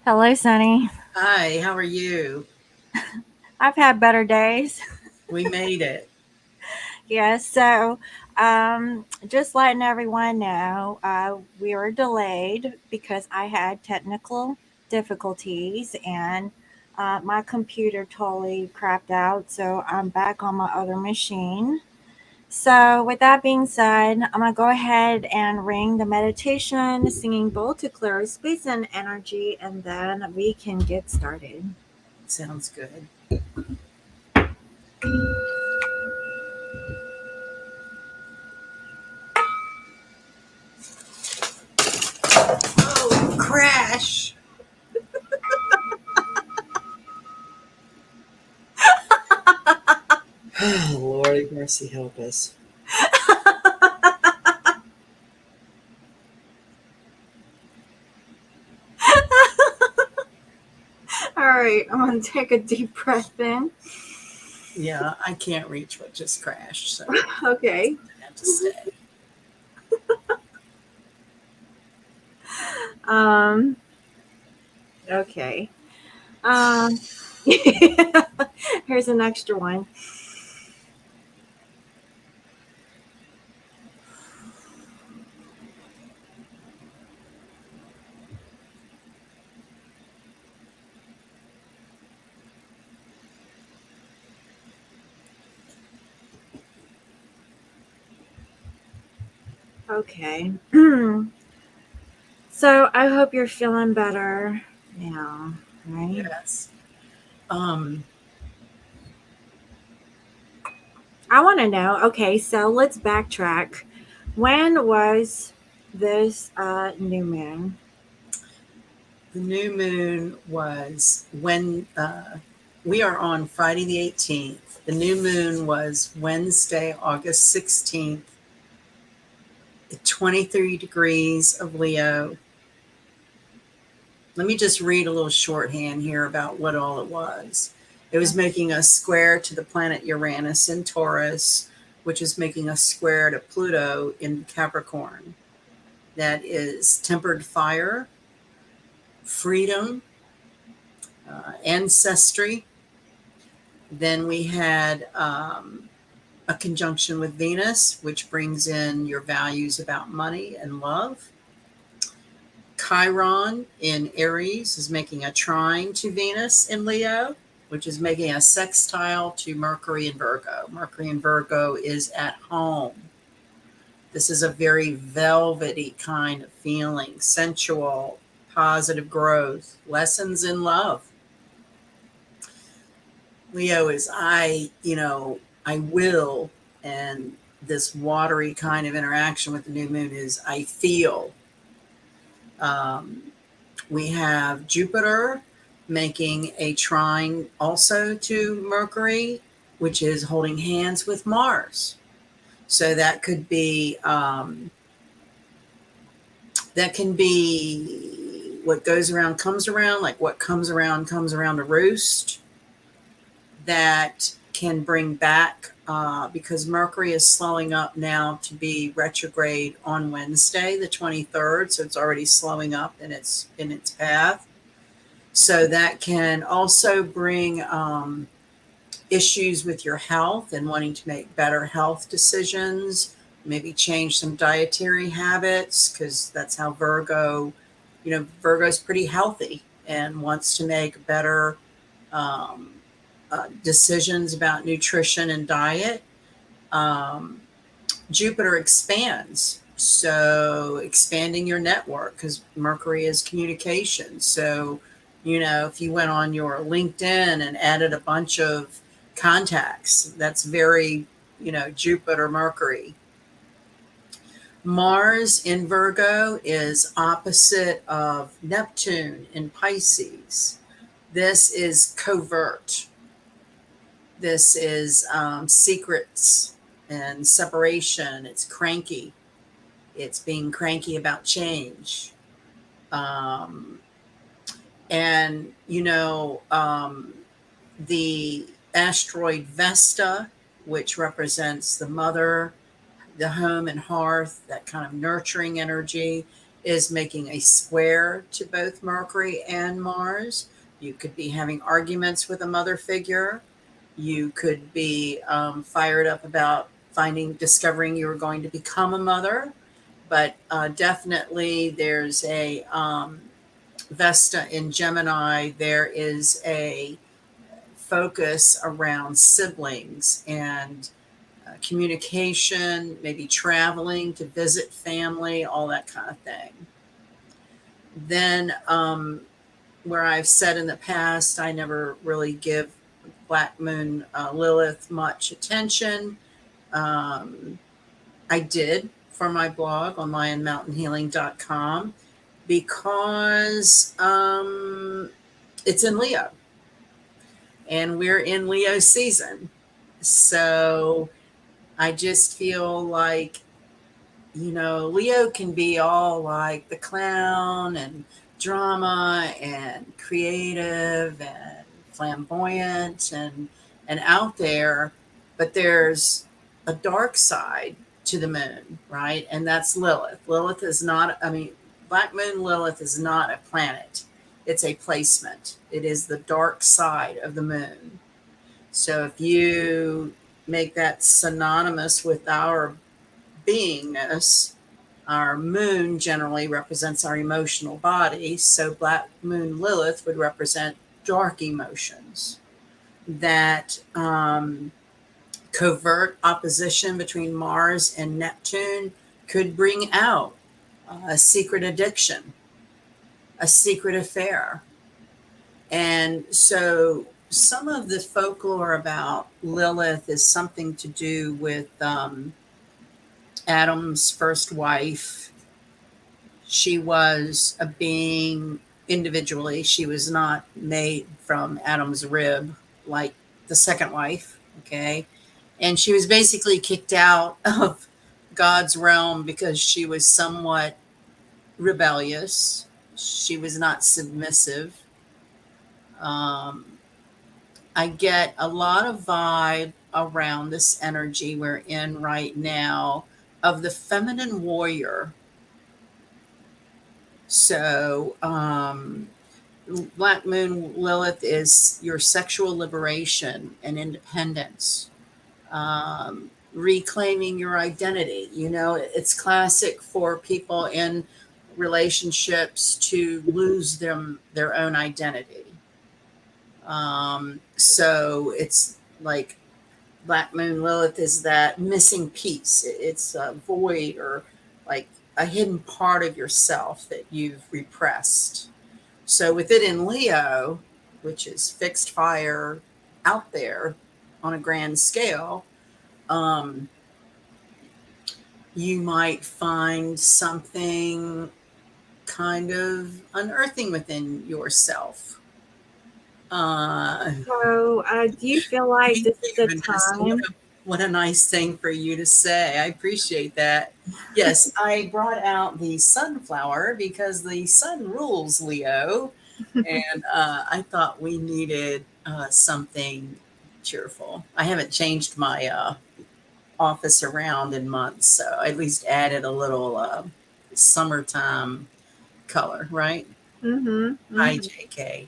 Hello, Sunny. Hi, how are you? I've had better days. We made it. Yes, so just letting everyone know, we were delayed because I had technical difficulties and my computer totally crapped out. So I'm back on my other machine. So, with that being said, I'm going to go ahead and ring the meditation, singing bowl to clear space and energy, and then we can get started. Sounds good. Oh, crash. Oh, Lord, mercy help us. All right, I'm going to take a deep breath in. Yeah, I can't reach what just crashed, so Okay. I have to stay. Um, okay. Um, here's an extra one. Okay. So I hope you're feeling better now, right? Yes. Um, I want to know. Okay, so let's backtrack. When was this new moon? the new moon was when we are on Friday the 18th. The new moon was Wednesday, August 16th, at 23 degrees of Leo. Let me just read a little shorthand here about what all it was. It was making a square to the planet Uranus in Taurus, which is making a square to Pluto in Capricorn. That is tempered fire, freedom, ancestry. Then we had a conjunction with Venus, which brings in your values about money and love. Chiron in Aries is making a trine to Venus in Leo, which is making a sextile to Mercury in Virgo. Mercury in Virgo is at home. This is a very velvety kind of feeling, sensual, positive growth, lessons in love. Leo is I will, and this watery kind of interaction with the new moon is I feel. Um, we have Jupiter making a trine also to Mercury, which is holding hands with Mars. So that could be that can be what goes around comes around, like what comes around to roost. That can bring back because Mercury is slowing up now to be retrograde on Wednesday, the 23rd. So it's already slowing up in its path. So that can also bring issues with your health and wanting to make better health decisions, maybe change some dietary habits, because that's how Virgo's pretty healthy and wants to make better um, decisions about nutrition and diet. Um, Jupiter expands. So expanding your network because Mercury is communication. So, if you went on your LinkedIn and added a bunch of contacts, that's very, Jupiter, Mercury. Mars in Virgo is opposite of Neptune in Pisces. This is covert. This is secrets and separation. It's cranky. It's being cranky about change. Um, and, the asteroid Vesta, which represents the mother, the home and hearth, that kind of nurturing energy, is making a square to both Mercury and Mars. You could be having arguments with a mother figure. You could be fired up about discovering you were going to become a mother. But definitely, there's a Vesta in Gemini. There is a focus around siblings and communication, maybe traveling to visit family, all that kind of thing. Then, where I've said in the past, I never really give Black Moon Lilith much attention. Um, I did for my blog on lionmountainhealing.com because it's in Leo and we're in Leo season. So I just feel like, Leo can be all like the clown and drama and creative and flamboyant and out there, but there's a dark side to the moon, right? And that's Lilith. Lilith is not, I mean, Black Moon Lilith is not a planet. It's a placement. It is the dark side of the moon. So if you make that synonymous with our beingness, our moon generally represents our emotional body. So Black Moon Lilith would represent dark emotions. That covert opposition between Mars and Neptune could bring out a secret addiction, a secret affair. And so some of the folklore about Lilith is something to do with Adam's first wife. She was a being individually. She was not made from Adam's rib like the second wife. Okay. And she was basically kicked out of God's realm because she was somewhat rebellious. She was not submissive. Um, I get a lot of vibe around this energy we're in right now of the feminine warrior. So, Black Moon Lilith is your sexual liberation and independence, reclaiming your identity. It's classic for people in relationships to lose their own identity. So it's like Black Moon Lilith is that missing piece. It's a void or like a hidden part of yourself that you've repressed. So with it in Leo, which is fixed fire out there on a grand scale, um, you might find something kind of unearthing within yourself. Uh, So, do you feel like Thank this is you, a Vanessa. What time? a, what a nice thing for you to say. I appreciate that. Yes, I brought out the sunflower because the sun rules Leo, and I thought we needed something cheerful. I haven't changed my office around in months, so I at least added a little summertime color, right? Mm-hmm. Hi, Mm-hmm. JK.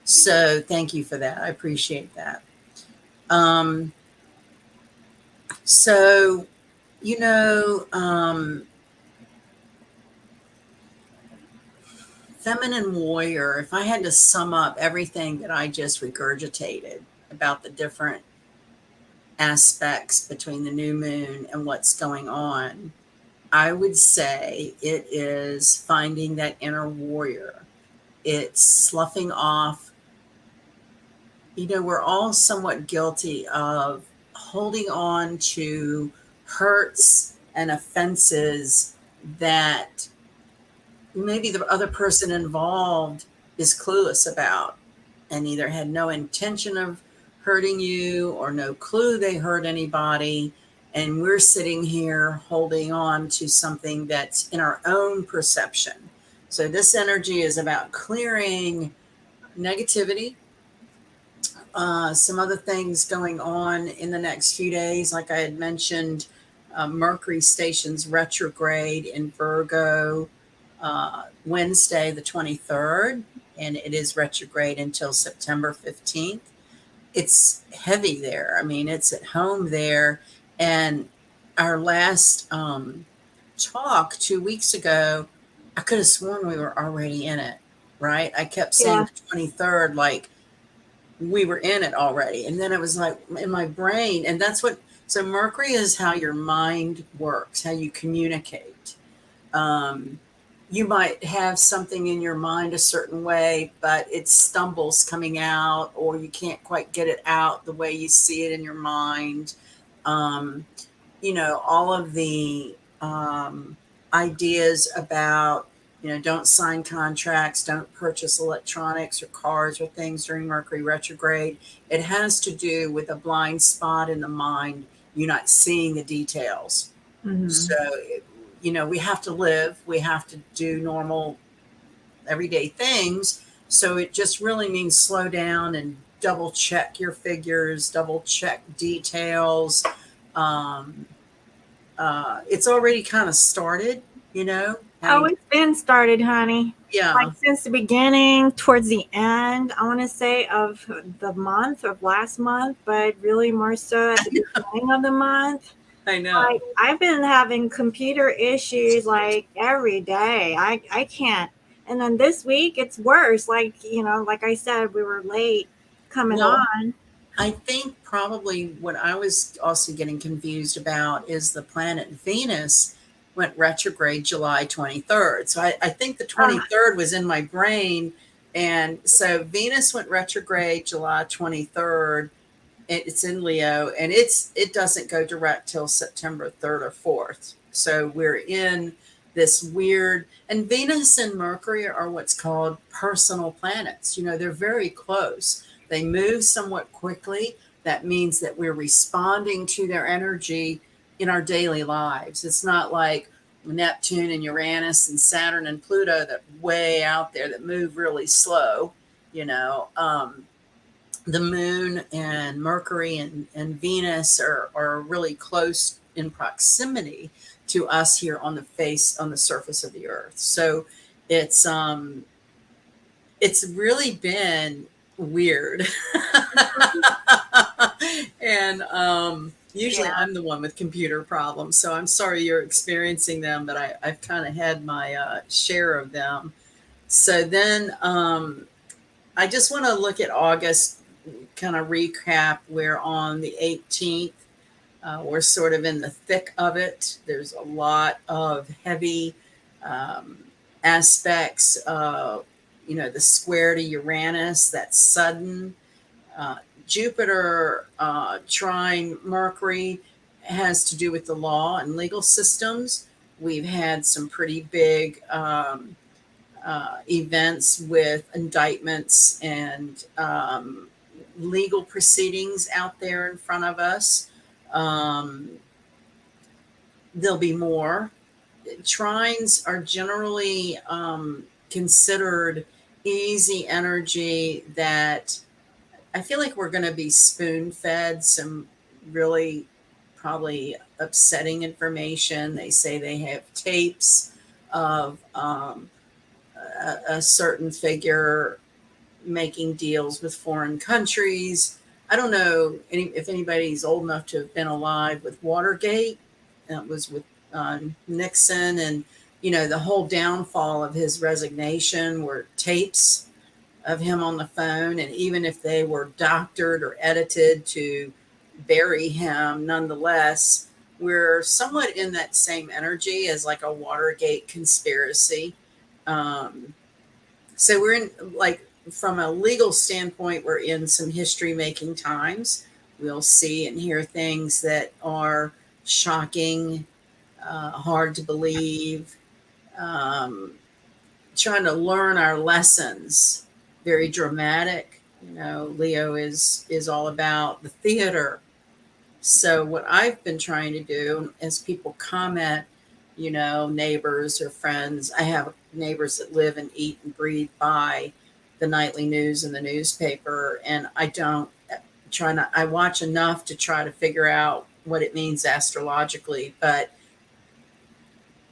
So thank you for that. I appreciate that. Um, So, you know, um, feminine warrior, if I had to sum up everything that I just regurgitated about the different aspects between the new moon and what's going on, I would say it is finding that inner warrior. It's sloughing off. We're all somewhat guilty of holding on to hurts and offenses that maybe the other person involved is clueless about and either had no intention of hurting you or no clue they hurt anybody. And we're sitting here holding on to something that's in our own perception. So, this energy is about clearing negativity. Some other things going on in the next few days, like I had mentioned, Mercury stations retrograde in Virgo. Wednesday, the 23rd, and it is retrograde until September 15th. It's heavy there. I mean, it's at home there. And our last talk 2 weeks ago, I could have sworn we were already in it, right? I kept saying Yeah. the 23rd, like we were in it already. And then it was like in my brain, and that's what, so Mercury is how your mind works, how you communicate. Um, you might have something in your mind a certain way, but it stumbles coming out, or you can't quite get it out the way you see it in your mind. Um, all of the ideas about, don't sign contracts, don't purchase electronics or cars or things during Mercury retrograde. It has to do with a blind spot in the mind. You're not seeing the details. Hmm. So, we have to live, we have to do normal everyday things. So it just really means slow down and double check your figures, double check details. Um, it's already kind of started, Oh, having, it's been started, honey. Like yeah, since the beginning, towards the end, I want to say, of the month of last month, but really more so at the beginning of the month. I know. Like I've been having computer issues like every day. I can't. And then this week it's worse. Like, like I said, we were late coming Well, on. I think probably what I was also getting confused about is the planet Venus went retrograde July 23rd. So I think the Uh, 23rd was in my brain. And so Venus went retrograde July 23rd. It's in Leo, and it doesn't go direct till September 3rd or 4th. So we're in this weird, and Venus and Mercury are what's called personal planets. They're very close. They move somewhat quickly. That means that we're responding to their energy in our daily lives. It's not like Neptune and Uranus and Saturn and Pluto that way out there that move really slow. You know, the moon and Mercury and Venus are really close in proximity to us here on the surface of the earth. So it's it's really been weird. And usually yeah. I'm the one with computer problems, so I'm sorry you're experiencing them, but I've kind of had my share of them. So then I just want to look at August, kind of recap. We're on the 18th. We're sort of in the thick of it. There's a lot of heavy um, aspects. The square to Uranus, that's sudden. Uh, Jupiter trine Mercury has to do with the law and legal systems. We've had some pretty big events with indictments and legal proceedings out there in front of us. Um, there'll be more. Trines are generally considered easy energy that I feel like we're going to be spoon fed some really probably upsetting information. They say they have tapes of a certain figure making deals with foreign countries. I don't know if anybody's old enough to have been alive with Watergate. That was with Nixon, and the whole downfall of his resignation were tapes of him on the phone, and even if they were doctored or edited to bury him, nonetheless, we're somewhat in that same energy as like a Watergate conspiracy. Um, so we're in, like, from a legal standpoint, we're in some history making times. We'll see and hear things that are shocking, hard to believe, um, trying to learn our lessons, very dramatic. Leo is all about the theater. So what I've been trying to do as people comment, neighbors or friends, I have neighbors that live and eat and breathe by the nightly news and the newspaper. And I don't I watch enough to try to figure out what it means astrologically, but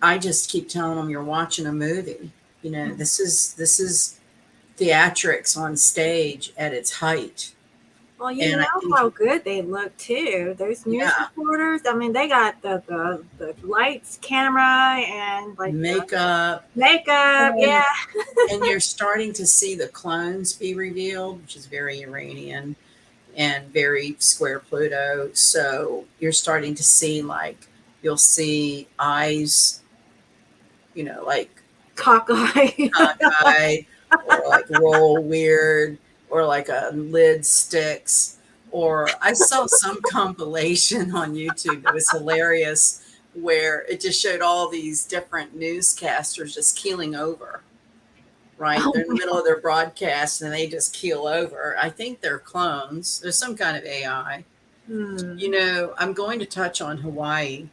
I just keep telling them you're watching a movie. You know, this is theatrics on stage at its height. Well, you And I know think, how good they look too. Those news yeah, reporters. I mean, they got the lights, camera, and like the makeup. makeup. And, Yeah. and you're starting to see the clones be revealed, which is very Iranian and very square Pluto. So you're starting to see, like, you'll see eyes, like Cockeye. cockeyed, or like roll weird, or like a lid sticks. Or I saw some compilation on YouTube that was hilarious where it just showed all these different newscasters just keeling over, right? They're in the middle of their broadcast and they just keel over. I think they're clones. There's some kind of AI. Hmm. I'm going to touch on Hawaii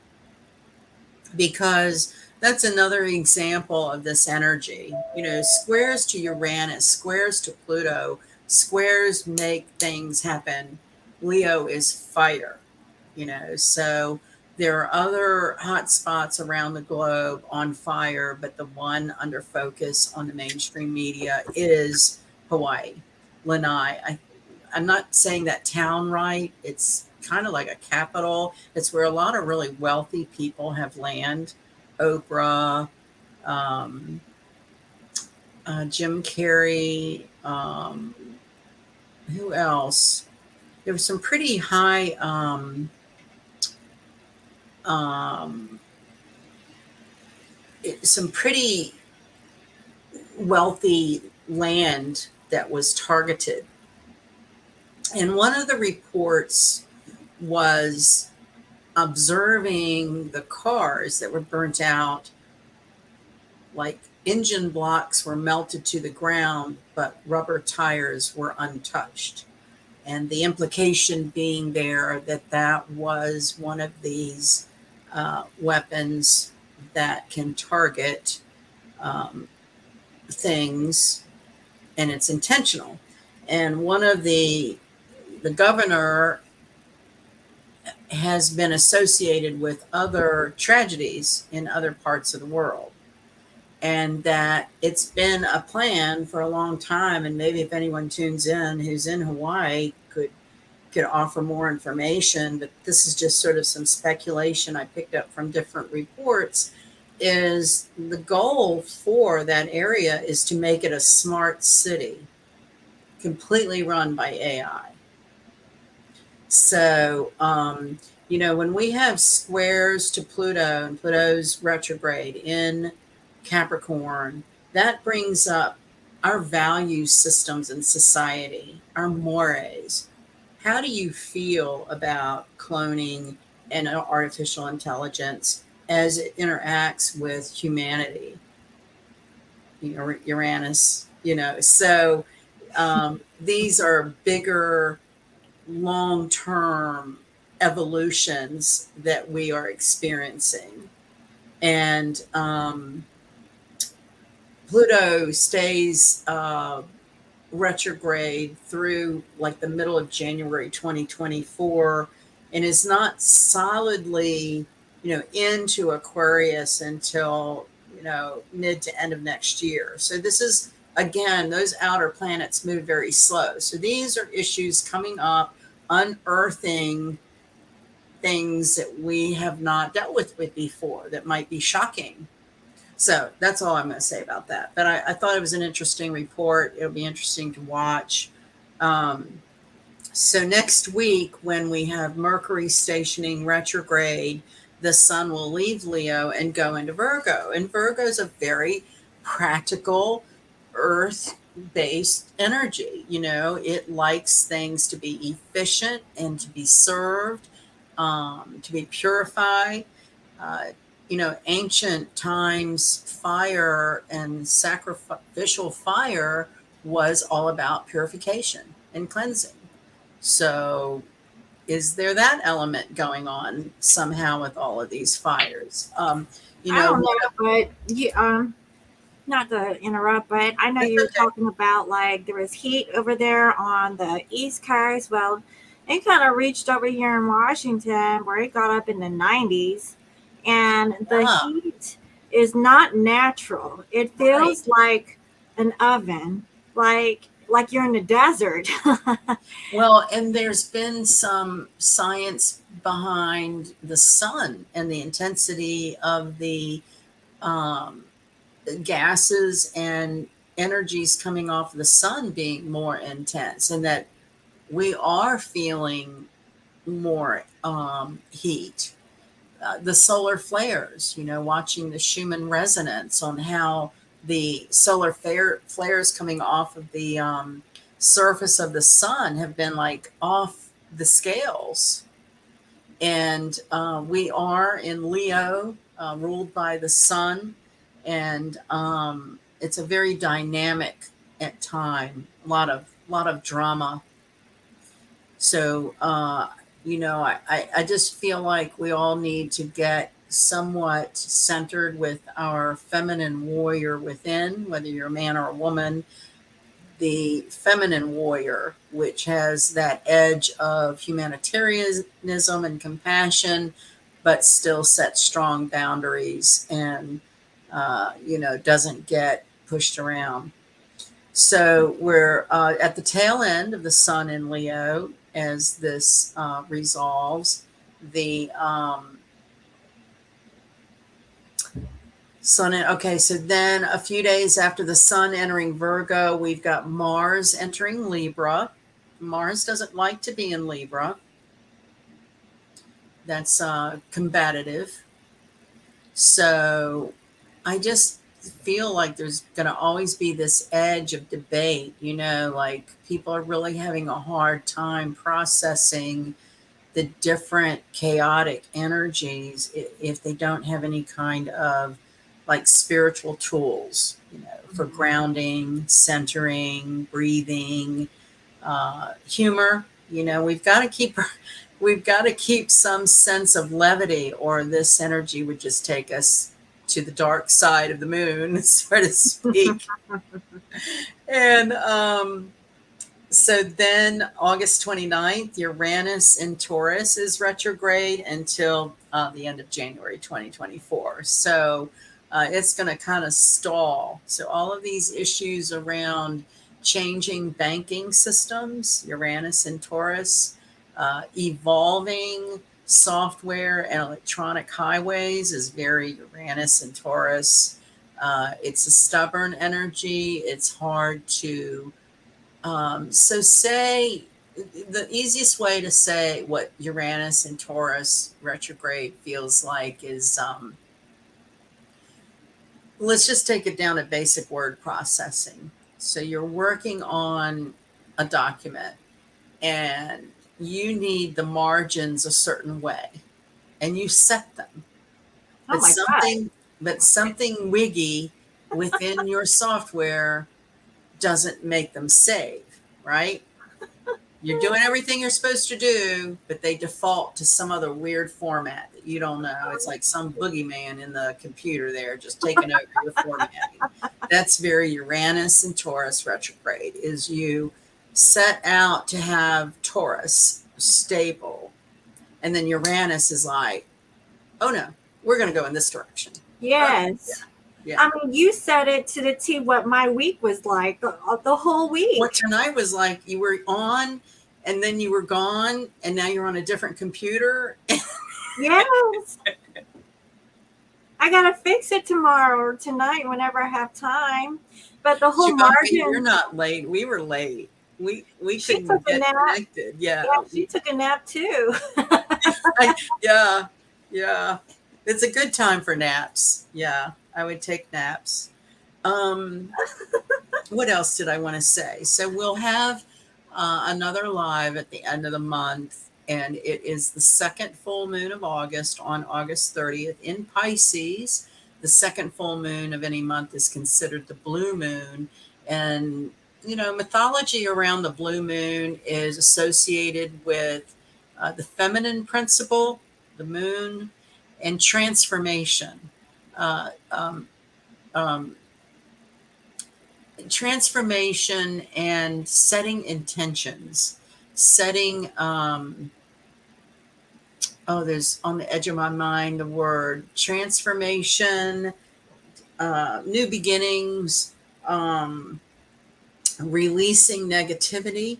because that's another example of this energy. Squares to Uranus, squares to Pluto, squares make things happen. Leo is fire, so there are other hot spots around the globe on fire, but the one under focus on the mainstream media is Hawaii, Lanai. I'm not saying that town right. It's kind of like a capital. It's where a lot of really wealthy people have land. Oprah, um, Jim Carrey, who else? There was some pretty high, um, some pretty wealthy land that was targeted. And one of the reports was observing the cars that were burnt out, like engine blocks were melted to the ground, but rubber tires were untouched. And the implication being there that that was one of these weapons that can target um, things, and it's intentional. And one of the governor has been associated with other tragedies in other parts of the world, and that it's been a plan for a long time. And maybe if anyone tunes in who's in Hawaii could offer more information, but this is just sort of some speculation I picked up from different reports. Is the goal for that area is to make it a smart city completely run by AI. So, when we have squares to Pluto and Pluto's retrograde in Capricorn, that brings up our value systems in society, our mores. How do you feel about cloning and artificial intelligence as it interacts with humanity? Uranus, so these are bigger, long term evolutions that we are experiencing. And Pluto stays retrograde through like the middle of January 2024 and is not solidly, into Aquarius until, mid to end of next year. So this is, again, those outer planets move very slow. So these are issues coming up, unearthing things that we have not dealt with before that might be shocking. So that's all I'm going to say about that. But I thought it was an interesting report. It'll be interesting to watch. Um, so next week, when we have Mercury stationing retrograde, the sun will leave Leo and go into Virgo. And Virgo is a very practical, earth based energy. It likes things to be efficient and to be served, to be purified. Uh, Ancient times, fire and sacrificial fire was all about purification and cleansing. So, is there that element going on somehow with all of these fires? I don't One know, but you not to interrupt, but I know that's you were okay. talking about like there was heat over there on the East Coast. Well, it kind of reached over here in Washington where it got up in the 90s, and the Ah, heat. is not natural. It Right. feels like an oven, like you're in the desert. Well, and there's been some science behind the sun and the intensity of the um, gases and energies coming off the sun being more intense, and that we are feeling more heat. The solar flares, watching the Schumann resonance on how the flares coming off of the surface of the sun have been like off the scales. And we are in Leo, ruled by the sun, and it's a very dynamic at time. A lot of drama. So, I just feel like we all need to get somewhat centered with our feminine warrior within, whether you're a man or a woman. The feminine warrior, which has that edge of humanitarianism and compassion, but still sets strong boundaries and, doesn't get pushed around. So we're at the tail end of the sun in Leo as this resolves. The okay, so then a few days after the sun entering Virgo, we've got Mars entering Libra. Mars doesn't like to be in Libra. That's combative. So I just feel like there's going to always be this edge of debate, like people are really having a hard time processing the different chaotic energies if they don't have any kind of like spiritual tools, for grounding, centering, breathing, humor. We've got to keep some sense of levity, or this energy would just take us to the dark side of the moon, so to speak. And so then August 29th, Uranus in Taurus is retrograde until the end of January 2024. So it's going to kind of stall. So all of these issues around changing banking systems, Uranus and Taurus, evolving software and electronic highways is very Uranus and Taurus. It's a stubborn energy. It's hard to so say the easiest way to say what Uranus and Taurus retrograde feels like is let's just take it down to basic word processing. So you're working on a document and you need the margins a certain way and you set them, Oh but my God. something wiggy within your software doesn't make them save, right? You're doing everything you're supposed to do, but they default to some other weird format that you don't know. It's like some boogeyman in the computer there just taking over your formatting. That's very Uranus and Taurus retrograde, is you set out to have Taurus stable, and then Uranus is like, oh no, we're going to go in this direction. Oh, Yes. yeah. I mean, you said it to the T what my week was like the whole What week. tonight was like, you were on and then you were gone, and now you're on a different computer. Yes. I got to fix it tomorrow or tonight whenever I have time. But the whole Bumpy, you're margin, not late. We were late. We she took couldn't a get nap. connected. Yeah, Yeah. she took a nap too. Yeah. Yeah. It's a good time for naps. Yeah. I would take naps. Um, what else did I want to say? So we'll have another live at the end of the month, and it is the second full moon of August on August 30th in Pisces. The second full moon of any month is considered the blue moon, and mythology around the blue moon is associated with the feminine principle, the moon, and transformation. Uh, um, um, Transformation and setting intentions, setting there's on the edge of my mind the word transformation new beginnings, um, releasing negativity.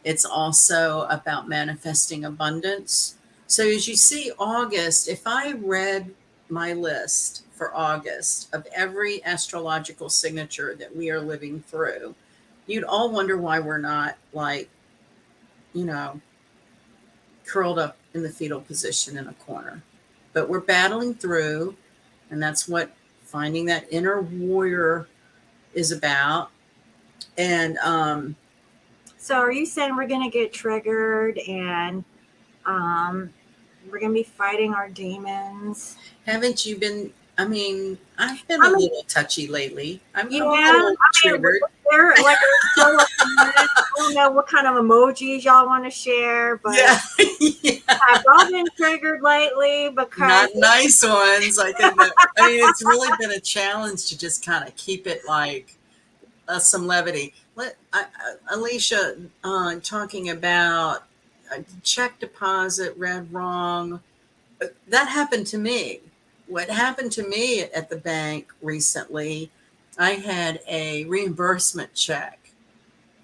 It's also about manifesting abundance. So, as you see, August, if I read my list for August of every astrological signature that we are living through, you'd all wonder why we're not like, you know, curled up in the fetal position in a corner. But we're battling through, and that's what finding that inner warrior is about. And So are you saying we're going to get triggered and um, we're going to be fighting our demons? haven't you been? I mean, I've been a I mean, little touchy lately. I'm a yeah. little I mean, triggered. there like a show of hands. I don't know what kind of emojis y'all want to share, but Yeah, yeah, have y'all been triggered lately? Because not nice ones. I think that. I mean, it's really been a challenge to just kind of keep it like some levity. Alicia, talking about a check deposit read wrong. That happened to me. What happened to me at the bank recently, I had a reimbursement check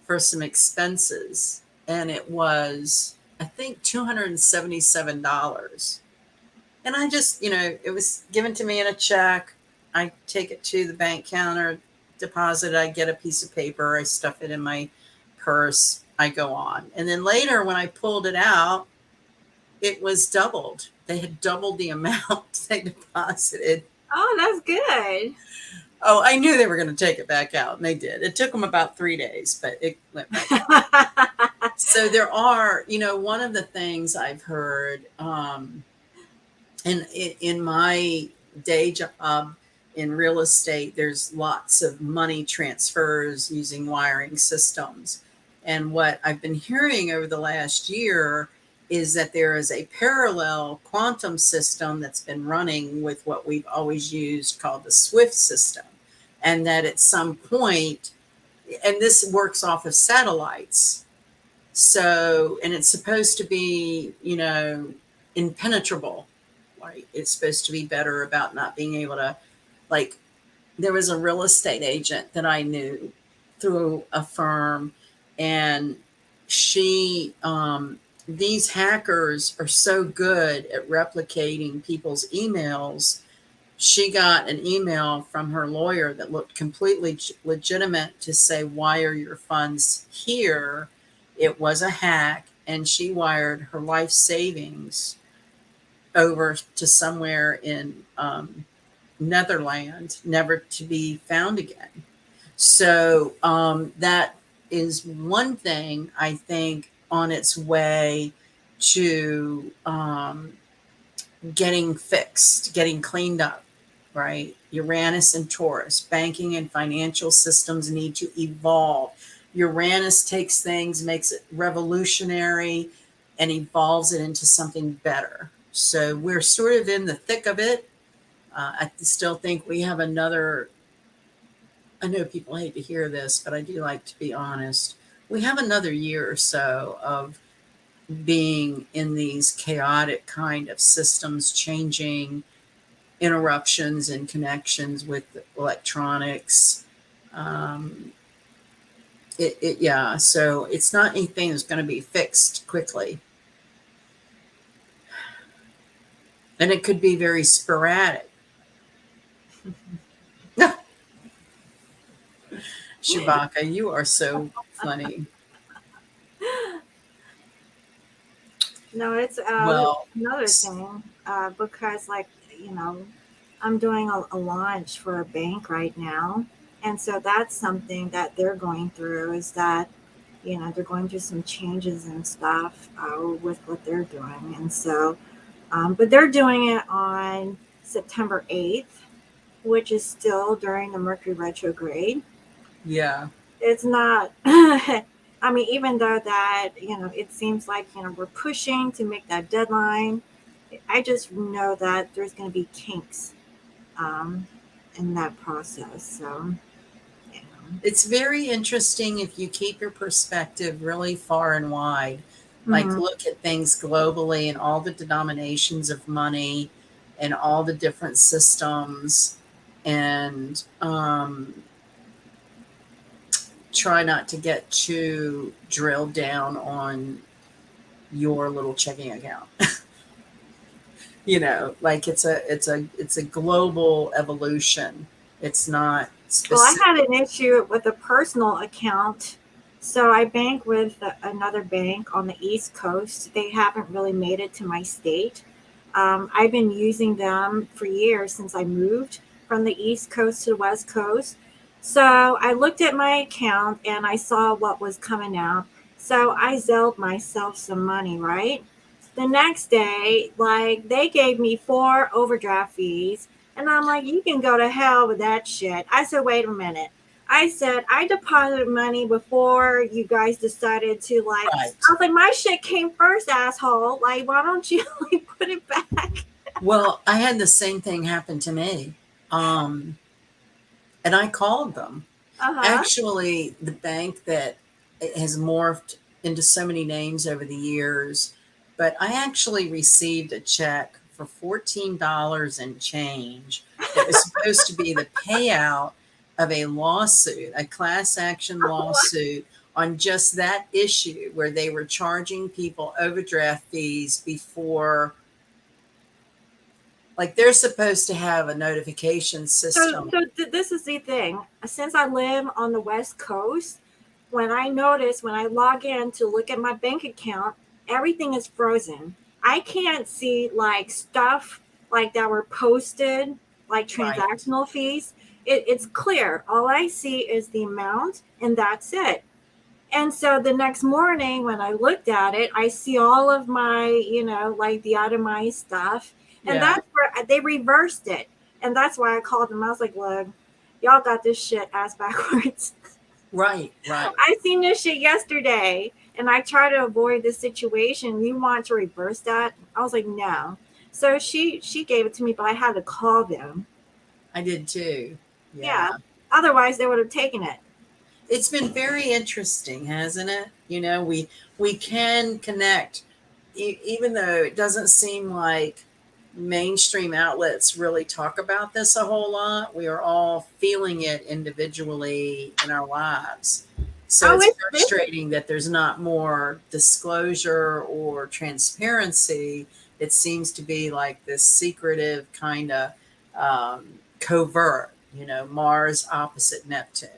for some expenses, and it was, I think, $277. And I just, it was given to me in a check. I take it to the bank counter, deposit it, I get a piece of paper, I stuff it in my purse, I go on. And then later, when I pulled it out, it was doubled. They had doubled the amount they deposited. oh, that's good. Oh, I knew they were going to take it back out, and they did. It took them about 3 days, but it went back out. So there are, one of the things I've heard, and in my day job in real estate, there's lots of money transfers using wiring systems. And what I've been hearing over the last year is that there is a parallel quantum system that's been running with what we've always used called the Swift system. And that at some point, and this works off of satellites. So, and it's supposed to be, impenetrable. Like it's supposed to be better about not being able to, like, there was a real estate agent that I knew through a firm, and she, these hackers are so good at replicating people's emails. She got an email from her lawyer that looked completely legitimate to say, why are your funds here? It was a hack, and she wired her life savings over to somewhere in Netherlands, never to be found again. So that is one thing I think on its way to getting fixed, getting cleaned up, right? Uranus and Taurus, banking and financial systems need to evolve. Uranus takes things, makes it revolutionary, and evolves it into something better. So we're sort of in the thick of it. I still think we have another, I know people hate to hear this, but I do like to be honest. We have another year or so of being in these chaotic kind of systems, changing, interruptions and connections with electronics. Um, yeah, so it's not anything that's going to be fixed quickly. And it could be very sporadic. Shabaka, you are so funny. No, it's Well, another thing because, like, you know, I'm doing a launch for a bank right now, and so that's something that they're going through. Is that they're going through some changes and stuff with what they're doing, and so but they're doing it on September 8th, which is still during the Mercury retrograde. yeah, It's not. I mean, even though that it seems like we're pushing to make that deadline, I just know that there's going to be kinks um, in that process. So, yeah. it's very interesting if you keep your perspective really far and wide. Like Mhm. look at things globally and all the denominations of money and all the different systems and try not to get too drilled down on your little checking account. Like it's a global evolution. It's not Well, I specific. had an issue with a personal account. So I bank with another bank on the East Coast. They haven't really made it to my state. I've been using them for years since I moved from the East Coast to the West Coast. So I looked at my account and I saw what was coming out. So I Zelled myself some money, right? The next day, like they gave me four overdraft fees. And I'm like, you can go to hell with that shit. I said, wait a minute. I said, I deposited money before you guys decided to I Right. was like, my shit came first, asshole. Like, why don't you like put it back? Well, I had the same thing happen to me. Um, and I called them. Uh-huh. Actually, the bank that has morphed into so many names over the years, but I actually received a check for $14 and change that was supposed to be the payout of a lawsuit, a class action lawsuit on just that issue where they were charging people overdraft fees before, like they're supposed to have a notification system. This is the thing. Since I live on the West Coast, when I log in to look at my bank account, everything is frozen. I can't see like stuff like that were posted, like Right. transactional fees. It's clear. All I see is the amount, and that's it. And so the next morning, when I looked at it, I see all of my, like the itemized stuff. And Yeah. that's where they reversed it. And that's why I called them. I was like, look, y'all got this shit ass backwards. Right. Right. I seen this shit yesterday and I try to avoid this situation. You want to reverse that? I was like, no. So she gave it to me, but I had to call them. I did too. Yeah. Yeah. Otherwise they would have taken it. It's been very interesting, hasn't it? We can connect, even though it doesn't seem like mainstream outlets really talk about this a whole lot. We are all feeling it individually in our lives. So Oh, it's it's this. frustrating that there's not more disclosure or transparency. It seems to be like this secretive kind of covert, Mars opposite Neptune.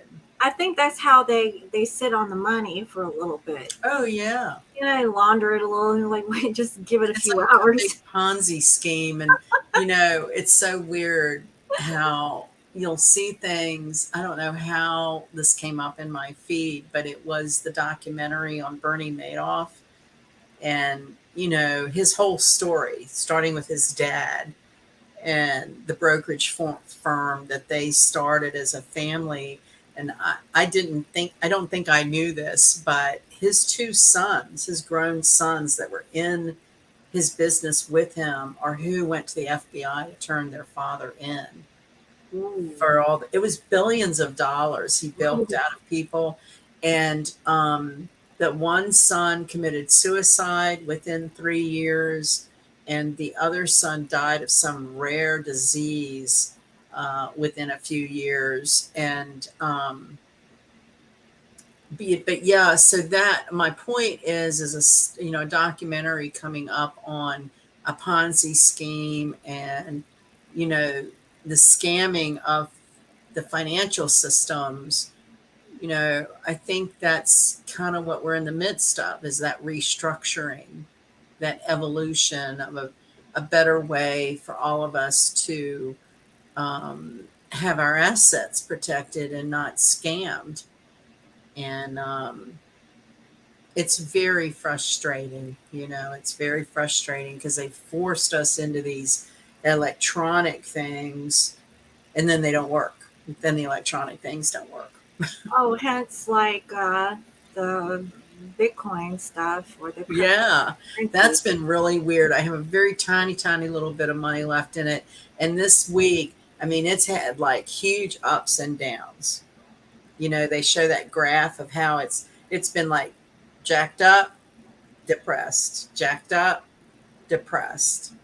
I think that's how they sit on the money for a little bit. Oh, yeah. Launder it a little and like wait, just give it a It's few like a big hours. Ponzi scheme. And, it's so weird how you'll see things. I don't know how this came up in my feed, but it was the documentary on Bernie Madoff and, his whole story, starting with his dad and the brokerage firm that they started as a family. And I don't think I knew this, but his two sons, his grown sons that were in his business with him, are who went to the FBI to turn their father in Ooh. for it was billions of dollars he bilked Ooh. out of people. And that one son committed suicide within 3 years, and the other son died of some rare disease within a few years. And but yeah, so that my point is a documentary coming up on a Ponzi scheme and you know the scamming of the financial systems. I think that's kind of what we're in the midst of, is that restructuring, that evolution of a better way for all of us to have our assets protected and not scammed. And it's very frustrating. It's very frustrating because they forced us into these electronic things, and then they don't work. Then the electronic things don't work. Oh, hence like the Bitcoin stuff or the Yeah, cryptocurrency. that's been really weird. I have a very tiny, tiny little bit of money left in it. And this week, I mean, it's had like huge ups and downs. They show that graph of how it's been like jacked up, depressed, jacked up, depressed.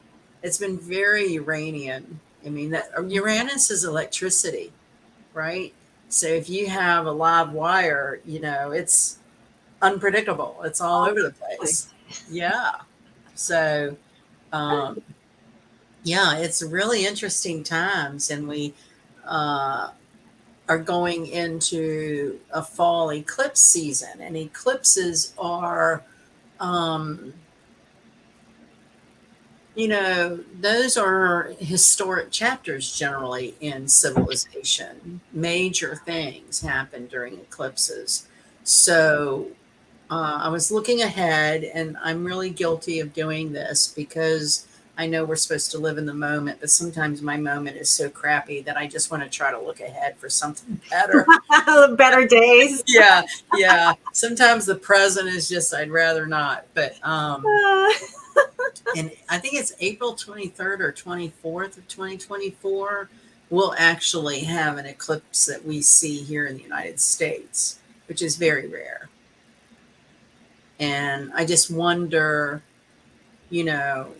It's been very Uranian I mean, that Uranus is electricity, right? So if you have a live wire, it's unpredictable. It's all over the Like, place. Yeah. So, um, yeah, it's really interesting times, and we uh, are going into a fall eclipse season, and eclipses are, um, those are historic chapters generally in civilization. Major things happen during eclipses. So I was looking ahead, and I'm really guilty of doing this because I know we're supposed to live in the moment, but sometimes my moment is so crappy that I just want to try to look ahead for something better. better days. Yeah, yeah. Sometimes the present is just, I'd rather not. But Uh, and I think it's April 23rd or 24th of 2024, we'll actually have an eclipse that we see here in the United States, which is very rare. And I just wonder, you know,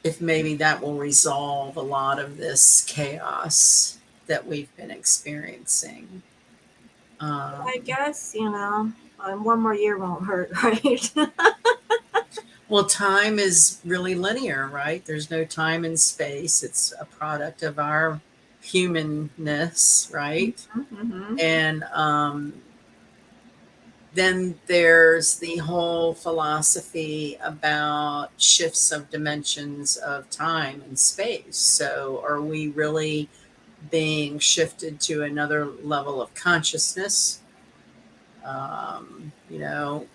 if maybe that will resolve a lot of this chaos that we've been experiencing. I Um, guess, one more year won't hurt, right? well, time is really linear, right? There's no time and space. It's a product of our humanness, right? Hmm. And then there's the whole philosophy about shifts of dimensions of time and space. So, are we really being shifted to another level of consciousness? You know,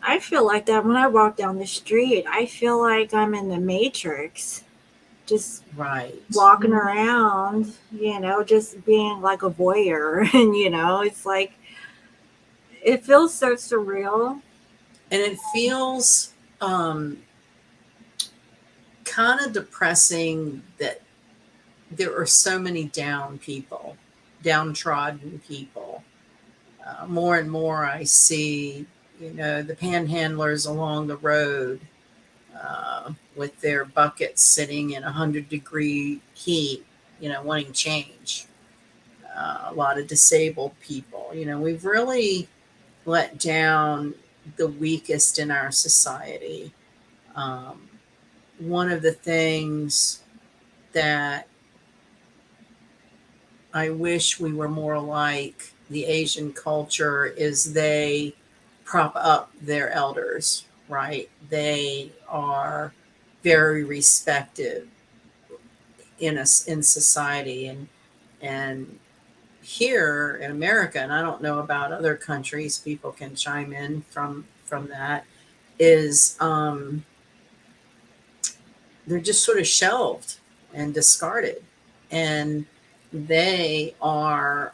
I feel like that when I walk down the street. I feel like I'm in the Matrix, just right. walking around, just being like a voyeur. And, it's like, it feels so surreal. And it feels kind of depressing that there are so many downtrodden people. More and more, I see, the panhandlers along the road with their buckets sitting in 100-degree heat, wanting change. A lot of disabled people. We've really let down the weakest in our society. Um, One of the things that I wish we were more like the Asian culture is they prop up their elders, right? They are very respected in society, and here in America, and I don't know about other countries, people can chime in from that, is they're just sort of shelved and discarded, and they are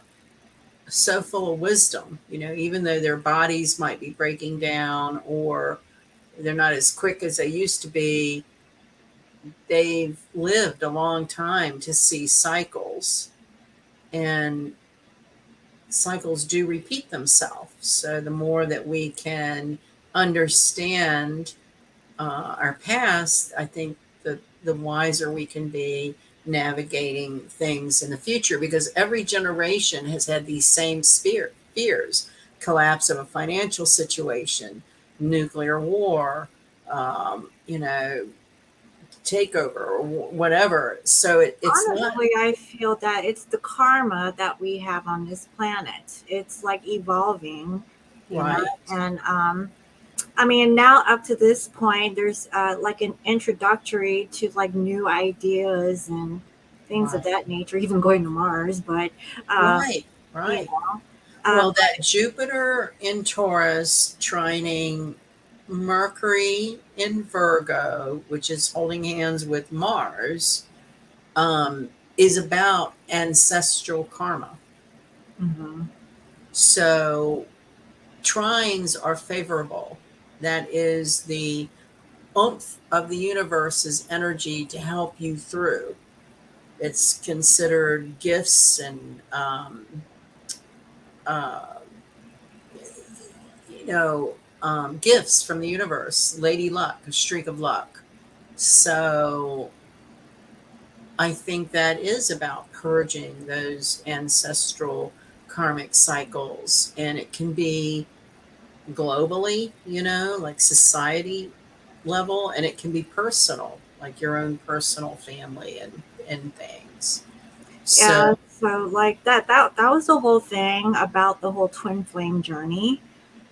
so full of wisdom, even though their bodies might be breaking down or they're not as quick as they used to be. They've lived a long time to see cycles, and cycles do repeat themselves. So the more that we can understand our past, I think the wiser we can be navigating things in the future, because every generation has had these same fears: collapse of a financial situation, nuclear war, takeover, or whatever. So it's not Honestly, I feel that it's the karma that we have on this planet. It's like evolving, you know, right, and I mean, now up to this point, there's like an introductory to like new ideas and things of right, that nature, even going to Mars. But uh, right, you right. know, Well, that but Jupiter in Taurus trining Mercury in Virgo, which is holding hands with Mars, is about ancestral karma. mhm. So trines are favorable. That is the oomph of the universe's energy to help you through. It's considered gifts and uh, gifts from the universe, lady luck, a streak of luck. So I think that is about purging those ancestral karmic cycles. And it can be globally, like society level, and it can be personal, like your own personal family and things. Yeah, So, so like that was the whole thing about the whole twin flame journey.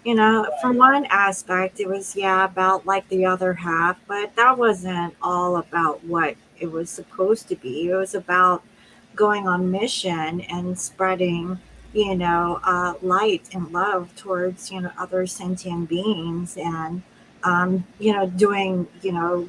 You know, from one aspect, it was, yeah, about like the other half, but that wasn't all about what it was supposed to be. It was about going on mission and spreading, light and love towards, other sentient beings and, doing,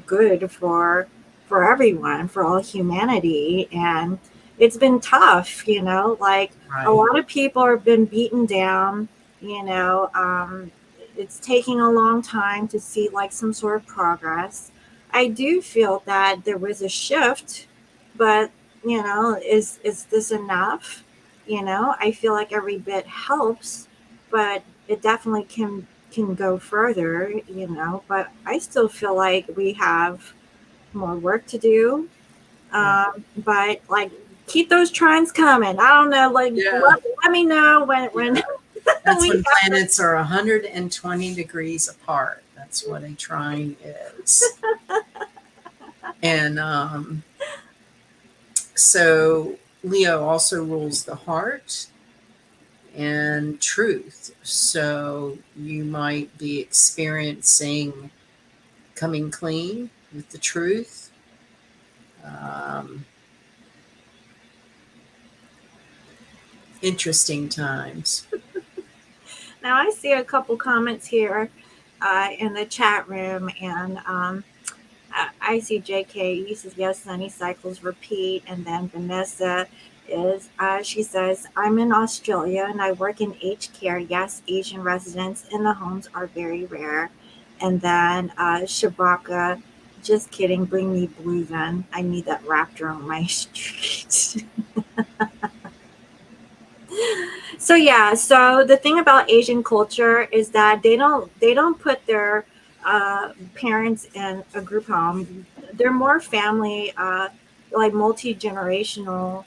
good for everyone, for all humanity. And it's been tough, like a right, lot of people have been beaten down, you know um, it's taking a long time to see like some sort of progress. I do feel that there was a shift, but is this enough? I feel like every bit helps, but it definitely can go further, but I still feel like we have more work to do. right. But like, keep those trines coming. I don't know, like Yeah, let me know when yeah. That's we when have. planets are 120 degrees apart. That's what a trine is. And so Leo also rules the heart and truth. So you might be experiencing coming clean with the truth. Um, Interesting times. Now I see a couple comments here in the chat room, and I see JK. He says yes, sunny cycles repeat, and then Vanessa is she says I'm in Australia and I work in aged care. Yes, Asian residents in the homes are very rare. And then Shabaka, just kidding. Bring me blue then. I need that raptor on my street. So yeah, so the thing about Asian culture is that they don't put their parents in a group home. They're more family, like multi-generational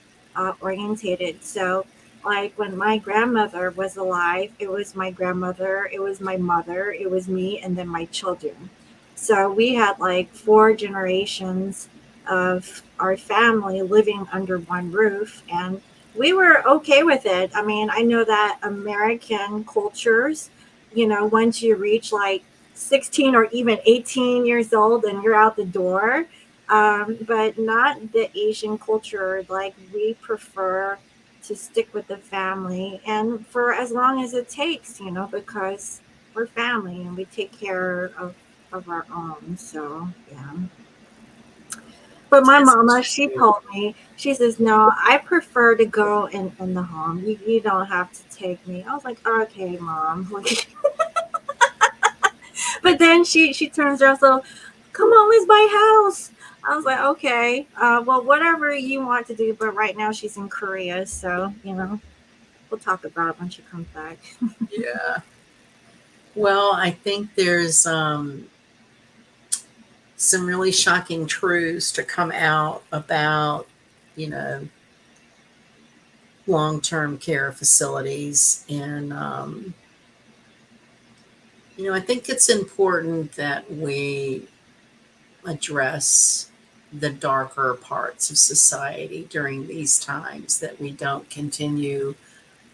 orientated. So like when my grandmother was alive, it was my grandmother, it was my mother, it was me, and then my children. So we had like four generations of our family living under one roof, and we were okay with it. I mean, I know that American cultures, once you reach like 16 or even 18 years old and you're out the door, but not the Asian culture. Like, we prefer to stick with the family and for as long as it takes, because we're family and we take care of our own. So, yeah. But my That's mama, she true. told me, she says, no, I prefer to go in the home. You don't have to take me. I was like, okay, mom. But then she turns around, so come on, let's buy a house. I was like, okay, well, whatever you want to do. But right now she's in Korea. So, we'll talk about it when she comes back. Yeah. Well, I think there's some really shocking truths to come out about, you know, long term care facilities. And, I think it's important that we address the darker parts of society during these times, that we don't continue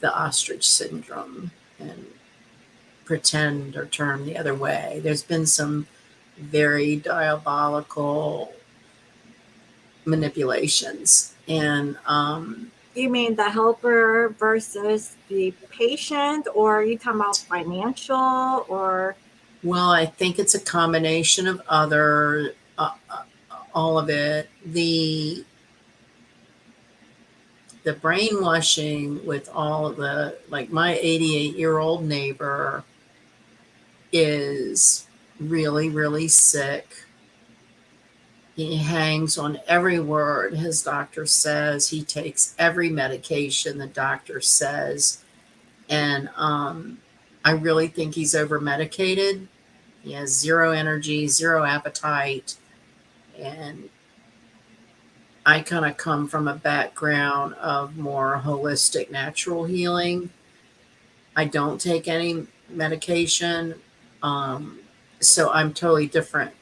the ostrich syndrome and pretend or turn the other way. There's been some very diabolical manipulations. And You mean the helper versus the patient, or are you talking about financial, or well, I think it's a combination of all of it. The brainwashing with all of the, like, my 88-year-old neighbor is really, really sick. He hangs on every word his doctor says. He takes every medication the doctor says. And I really think he's over medicated. He has zero energy, zero appetite. And I kind of come from a background of more holistic natural healing. I don't take any medication. Um, so I'm totally different.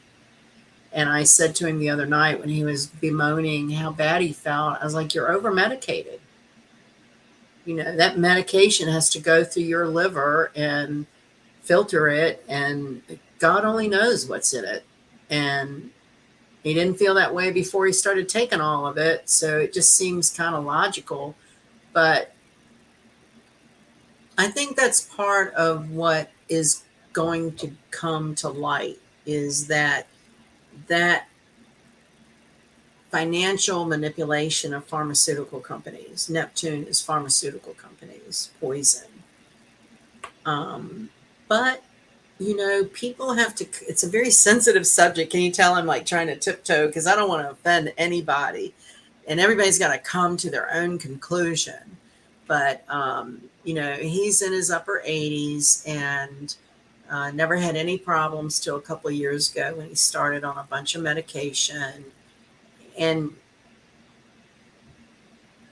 And I said to him the other night when he was bemoaning how bad he felt, I was like, you're over medicated. You know, that medication has to go through your liver and filter it, and God only knows what's in it. And he didn't feel that way before he started taking all of it. So it just seems kind of logical. But I think that's part of what is going to come to light is that financial manipulation of pharmaceutical companies. Neptune is pharmaceutical companies, poison. But you know, people have to, it's a very sensitive subject. Can you tell I'm like trying to tiptoe because I don't want to offend anybody, and everybody's got to come to their own conclusion. But you know, he's in his upper 80s and never had any problems till a couple of years ago when he started on a bunch of medication. And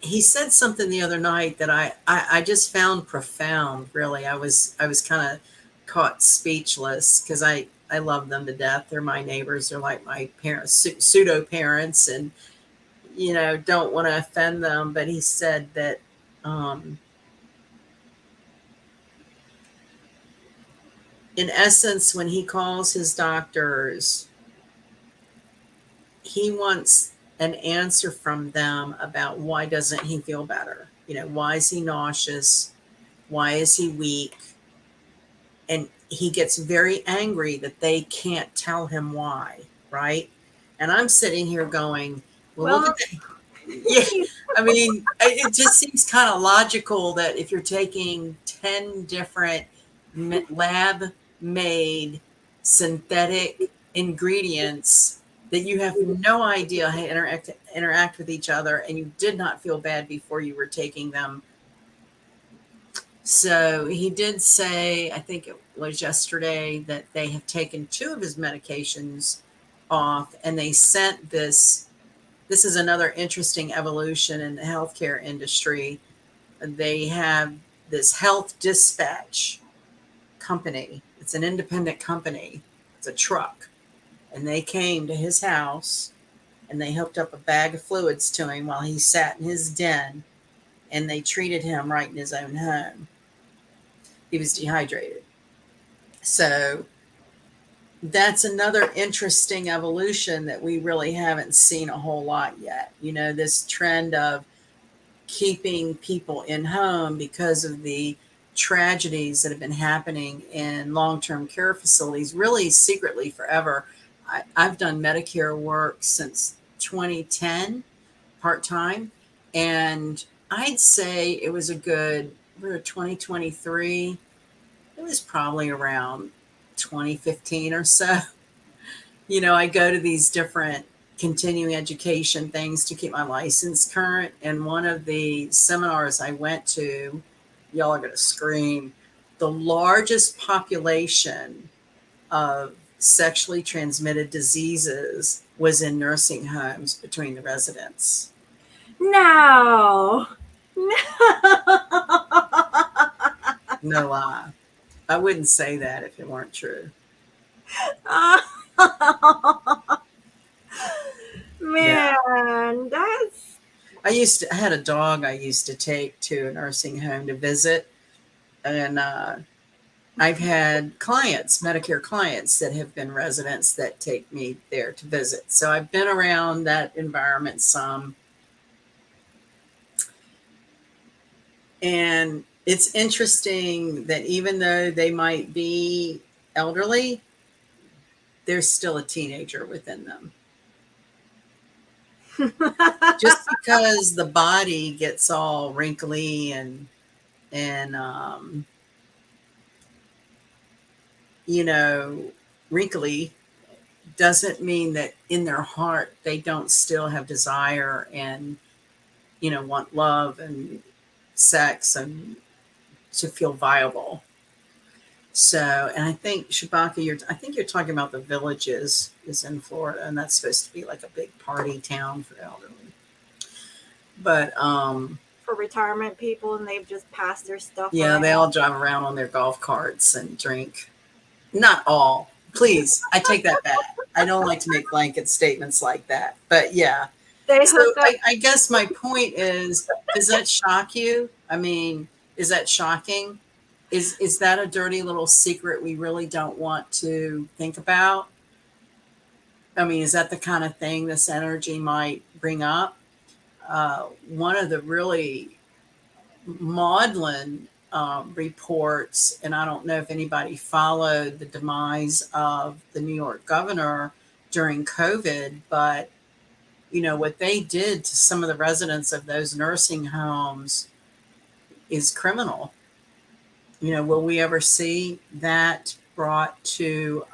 he said something the other night that I just found profound. Really, I was kind of caught speechless because I love them to death. They're my neighbors. They're like my parents, pseudo parents, and you know, don't want to offend them. But he said that um, in essence, when he calls his doctors, he wants an answer from them about why doesn't he feel better? You know, why is he nauseous? Why is he weak? And he gets very angry that they can't tell him why, right? And I'm sitting here going, well, look at Well, that. Yeah, I mean, it just seems kind of logical that if you're taking 10 different lab made synthetic ingredients that you have no idea how to interact with each other, and you did not feel bad before you were taking them. So he did say, I think it was yesterday, that they have taken 2 of his medications off, and they sent this. This is another interesting evolution in the healthcare industry. They have this health dispatch company. It's an independent company. It's a truck. And they came to his house and they hooked up a bag of fluids to him while he sat in his den, and they treated him right in his own home. He was dehydrated. So that's another interesting evolution that we really haven't seen a whole lot yet. You know, this trend of keeping people in home because of the tragedies that have been happening in long-term care facilities, really secretly forever. I've done Medicare work since 2010, part-time, and I'd say it was a good, we're 2023, it was probably around 2015 or so. You know, I go to these different continuing education things to keep my license current. And one of the seminars I went to, y'all are going to scream, the largest population of sexually transmitted diseases was in nursing homes between the residents. no. No. No lie. I wouldn't say that if it weren't true. Yeah. Man, that's I had a dog I used to take to a nursing home to visit. And I've had clients, Medicare clients, that have been residents that take me there to visit. So I've been around that environment some. And it's interesting that even though they might be elderly, there's still a teenager within them. Just because the body gets all wrinkly and you know, wrinkly doesn't mean that in their heart they don't still have desire and, you know, want love and sex and to feel viable. So, and I think Shabaka, I think you're talking about the Villages is in Florida, and that's supposed to be like a big party town for elderly. But For retirement people, and they've just passed their stuff yeah, they all around. drive around on their golf carts and drink. Not all. Please, I take that back. I don't like to make blanket statements like that. But yeah. They So hook up. I guess my point is, does that shock you? I mean, is that shocking? Is that a dirty little secret we really don't want to think about? I mean, is that the kind of thing this energy might bring up? One of the really maudlin reports, and I don't know if anybody followed the demise of the New York governor during COVID, but what they did to some of the residents of those nursing homes is criminal. Will we ever see that brought to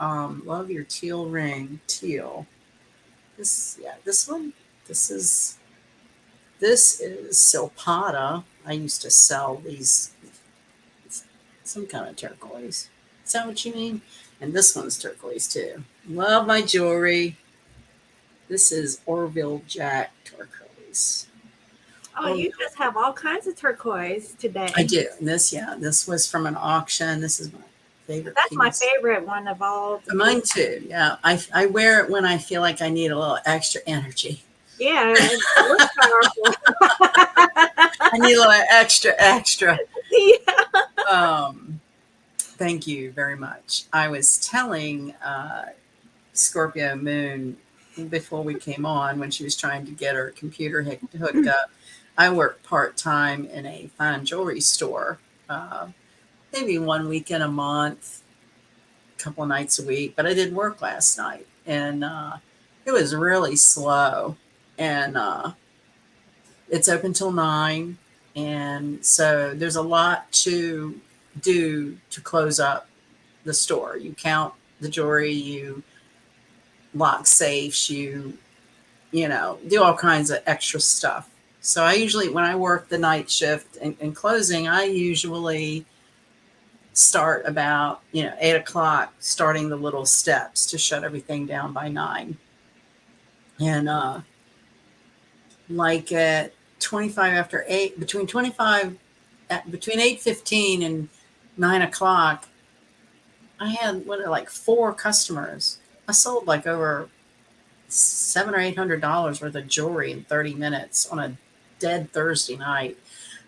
love your teal ring, teal. This one, this is Silpata. I used to sell these, some kind of turquoise. Is that what you mean? And this one's turquoise too. Love my jewelry. This is Orville Jack turquoise. Oh, Orville. you just have all kinds of turquoise I today. do. This was from an auction. This is my favorite That's my piece. favorite one of all the Mine pieces. too. Yeah, I wear it when I feel like I need a little extra energy. Yeah, it looks powerful. I need a little extra, extra. Yeah. Thank you very much. I was telling Scorpio Moon before we came on, when she was trying to get her computer hooked up. I work part time in a fine jewelry store, uh, maybe 1 weekend a month, a couple of nights a week. But I did work last night, and it was really slow. And it's open till 9, and so there's a lot to do to close up the store. You count the jewelry, you lock safes, you do all kinds of extra stuff. So I usually, when I work the night shift and closing, I usually start about 8 o'clock, starting the little steps to shut everything down by 9. And like at 25 after 8, between 8:15 and 9 o'clock, I had like 4 customers. I sold like over $700 or $800 worth of jewelry in 30 minutes on a dead Thursday night.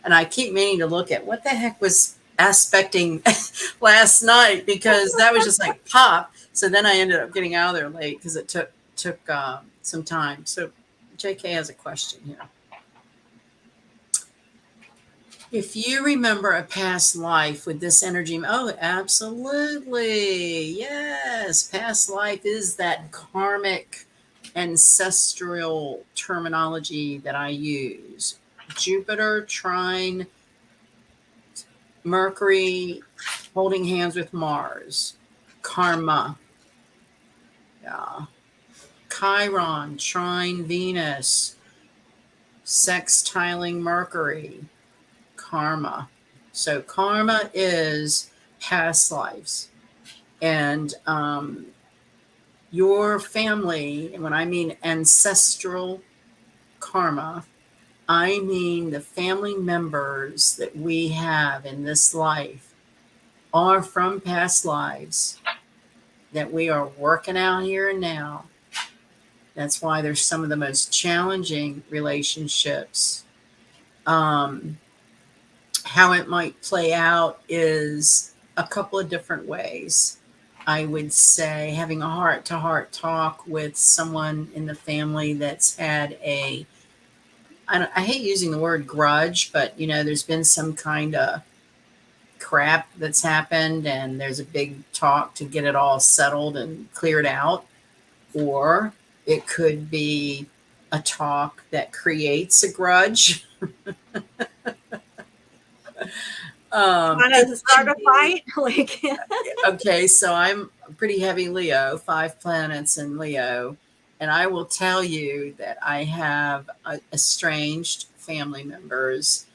And I keep meaning to look at what the heck was aspecting last night, because that was just like pop. So then I ended up getting out of there late because it took some time. So JK has a question here. If you remember a past life with this energy, oh, absolutely. Yes. Past life is that karmic ancestral terminology that I use. Jupiter trine Mercury holding hands with Mars. Karma. Yeah. Chiron trine Venus. Sextiling Mercury. Karma. So karma is past lives. And your family, and when I mean ancestral karma, I mean the family members that we have in this life are from past lives that we are working out here and now. That's why there's some of the most challenging relationships. How it might play out is a couple of different ways. I would say having a heart to heart talk with someone in the family that's had I hate using the word grudge, but there's been some kind of crap that's happened, and there's a big talk to get it all settled and cleared out. Or it could be a talk that creates a grudge. Want It to start could a be. fight? Like, Okay, so I'm pretty heavy Leo, 5 planets in Leo, and I will tell you that I have estranged family members.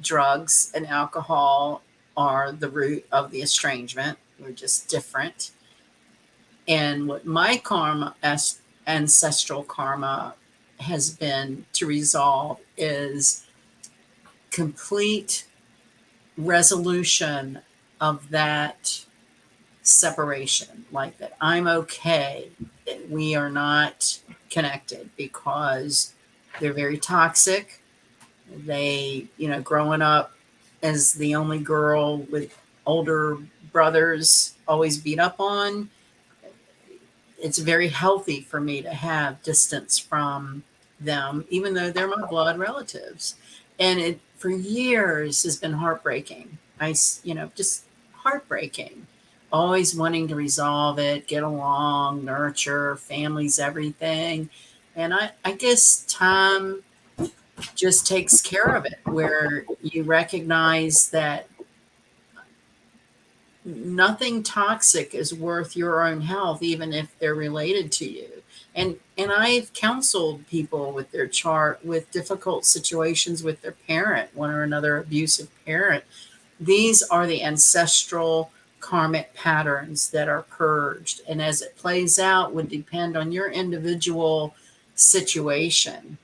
Drugs and alcohol are the root of the estrangement. We're just different. And what my ancestral karma has been to resolve is complete resolution of that separation, like that I'm okay that we are not connected because they're very toxic. They, growing up as the only girl with older brothers always beat up on, it's very healthy for me to have distance from them, even though they're my blood relatives. And it, for years, has been heartbreaking. Just heartbreaking. Always wanting to resolve it, get along, nurture, family's everything. And I guess time just takes care of it, where you recognize that nothing toxic is worth your own health, even if they're related to you. And I've counseled people with their chart with difficult situations with their parent, one or another abusive parent. These are the ancestral karmic patterns that are purged, and as it plays out would depend on your individual situation.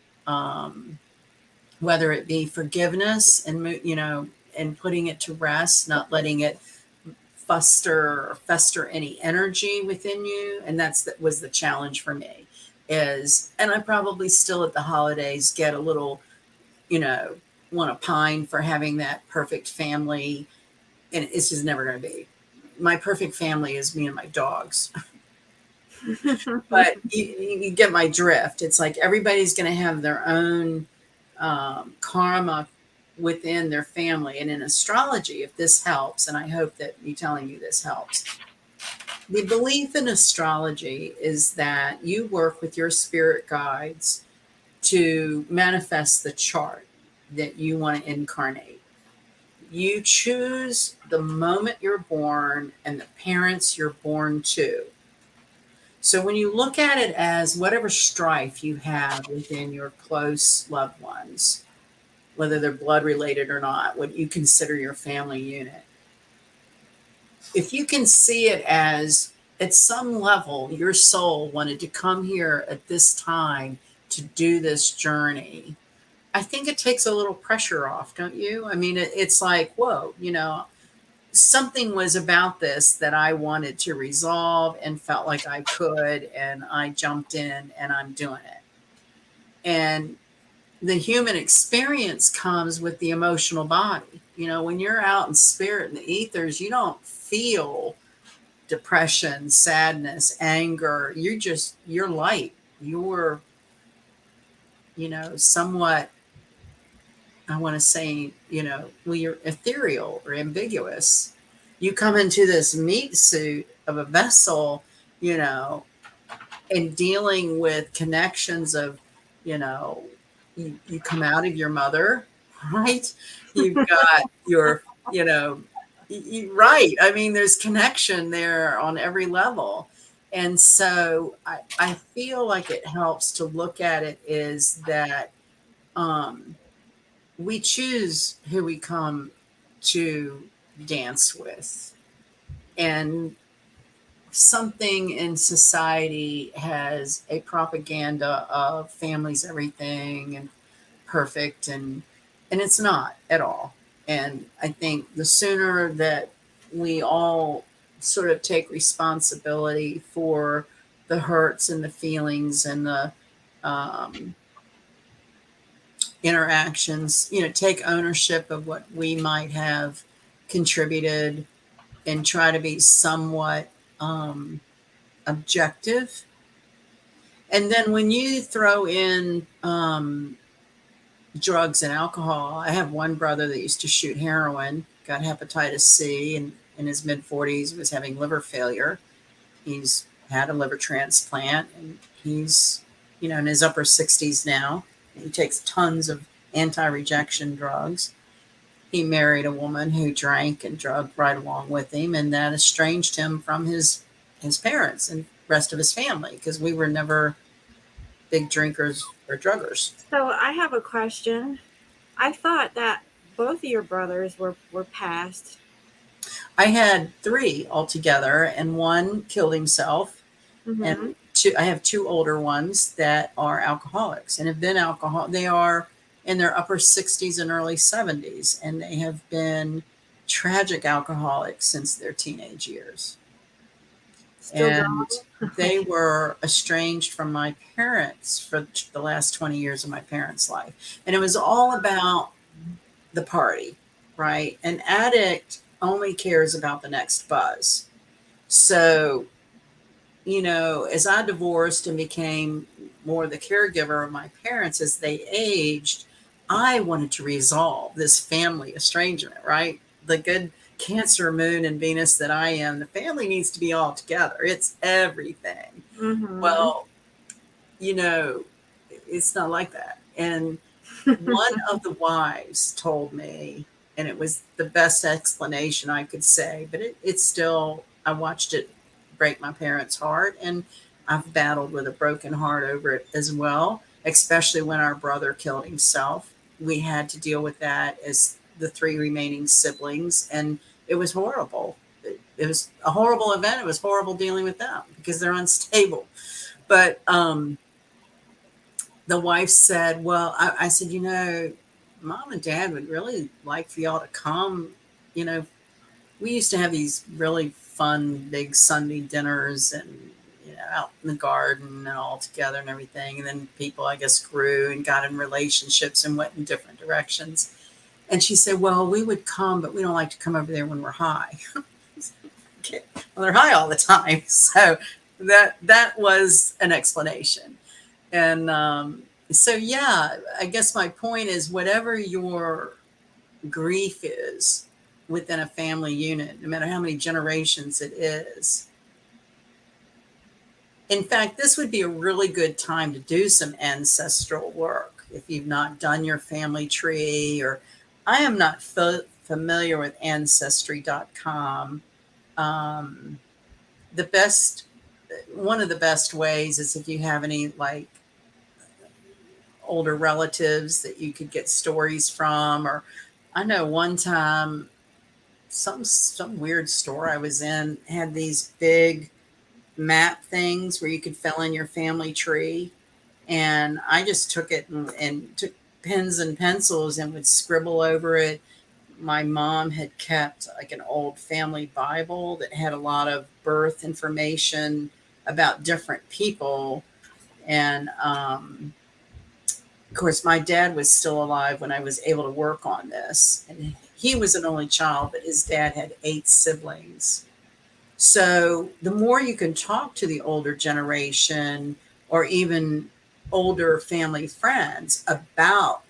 Whether it be forgiveness and putting it to rest, not letting it fester any energy within you. And that was the challenge for me. And I probably still at the holidays get a little, you know want to pine for having that perfect family, and it's just never going to be. My perfect family is me and my dogs. But you get my drift. It's like everybody's going to have their own karma within their family. And in astrology, if this helps, and I hope that me telling you this helps, the belief in astrology is that you work with your spirit guides to manifest the chart that you want to incarnate. You choose the moment you're born and the parents you're born to. So when you look at it as whatever strife you have within your close loved ones, whether they're blood related or not, what you consider your family unit, if you can see it as at some level your soul wanted to come here at this time to do this journey, I think it takes a little pressure off, don't you? I mean, it's like, whoa, something was about this that I wanted to resolve and felt like I could, and I jumped in and I'm doing it. And the human experience comes with the emotional body. When you're out in spirit in the ethers, you don't feel depression, sadness, anger. You're light. You're, somewhat, I want to say, well, you're ethereal or ambiguous. You come into this meat suit of a vessel, you know, and dealing with connections of, you know, you come out of your mother, right? You've got your, right. I mean, there's connection there on every level. And so I feel like it helps to look at it is that um, we choose who we come to dance with. And something in society has a propaganda of families everything and perfect, and it's not at all. And I think the sooner that we all sort of take responsibility for the hurts and the feelings and the um, interactions, take ownership of what we might have contributed and try to be somewhat objective. And then when you throw in drugs and alcohol, I have one brother that used to shoot heroin, got hepatitis C, and in his mid 40s was having liver failure. He's had a liver transplant, and he's, in his upper 60s now. He takes tons of anti-rejection drugs. He married a woman who drank and drugged right along with him, and that estranged him from his parents and rest of his family, because we were never big drinkers or druggers. So I have a question. I thought that both of your brothers were passed. I had three altogether, and one killed himself, and Mm-hmm. I have two older ones that are alcoholics and have been alcohol. They are in their upper 60s and early 70s, and they have been tragic alcoholics since their teenage years. Still And going. they were estranged from my parents for the last 20 years of my parents' life. And it was all about the party, right? An addict only cares about the next buzz. So, as I divorced and became more the caregiver of my parents as they aged, I wanted to resolve this family estrangement, right? The good Cancer moon and Venus that I am, the family needs to be all together. It's everything. Mm-hmm. Well, you know, it's not like that. And one of the wives told me, and it was the best explanation I could say, but it's still, I watched it break my parents' heart, and I've battled with a broken heart over it as well, especially when our brother killed himself. We had to deal with that as the three remaining siblings, and it was horrible. It was a horrible event. It was horrible dealing with them because they're unstable. But the wife said, well, I said, mom and dad would really like for y'all to come. You know, we used to have these really fun, big Sunday dinners and, out in the garden and all together and everything. And then people, I guess, grew and got in relationships and went in different directions. And she said, well, we would come, but we don't like to come over there when we're high. Okay. Well, they're high all the time. So that was an explanation. And so, yeah, I guess my point is whatever your grief is within a family unit, no matter how many generations it is. In fact, this would be a really good time to do some ancestral work if you've not done your family tree. Or I am not familiar with ancestry.com. Um, the best, one of the best ways is if you have any like older relatives that you could get stories from. Or I know one time some weird store I was in had these big map things where you could fill in your family tree, and I just took it and took pens and pencils and would scribble over it. My mom had kept like an old family Bible that had a lot of birth information about different people. And of course, my dad was still alive when I was able to work on this. And he was an only child, but his dad had 8 siblings. So the more you can talk to the older generation or even older family friends about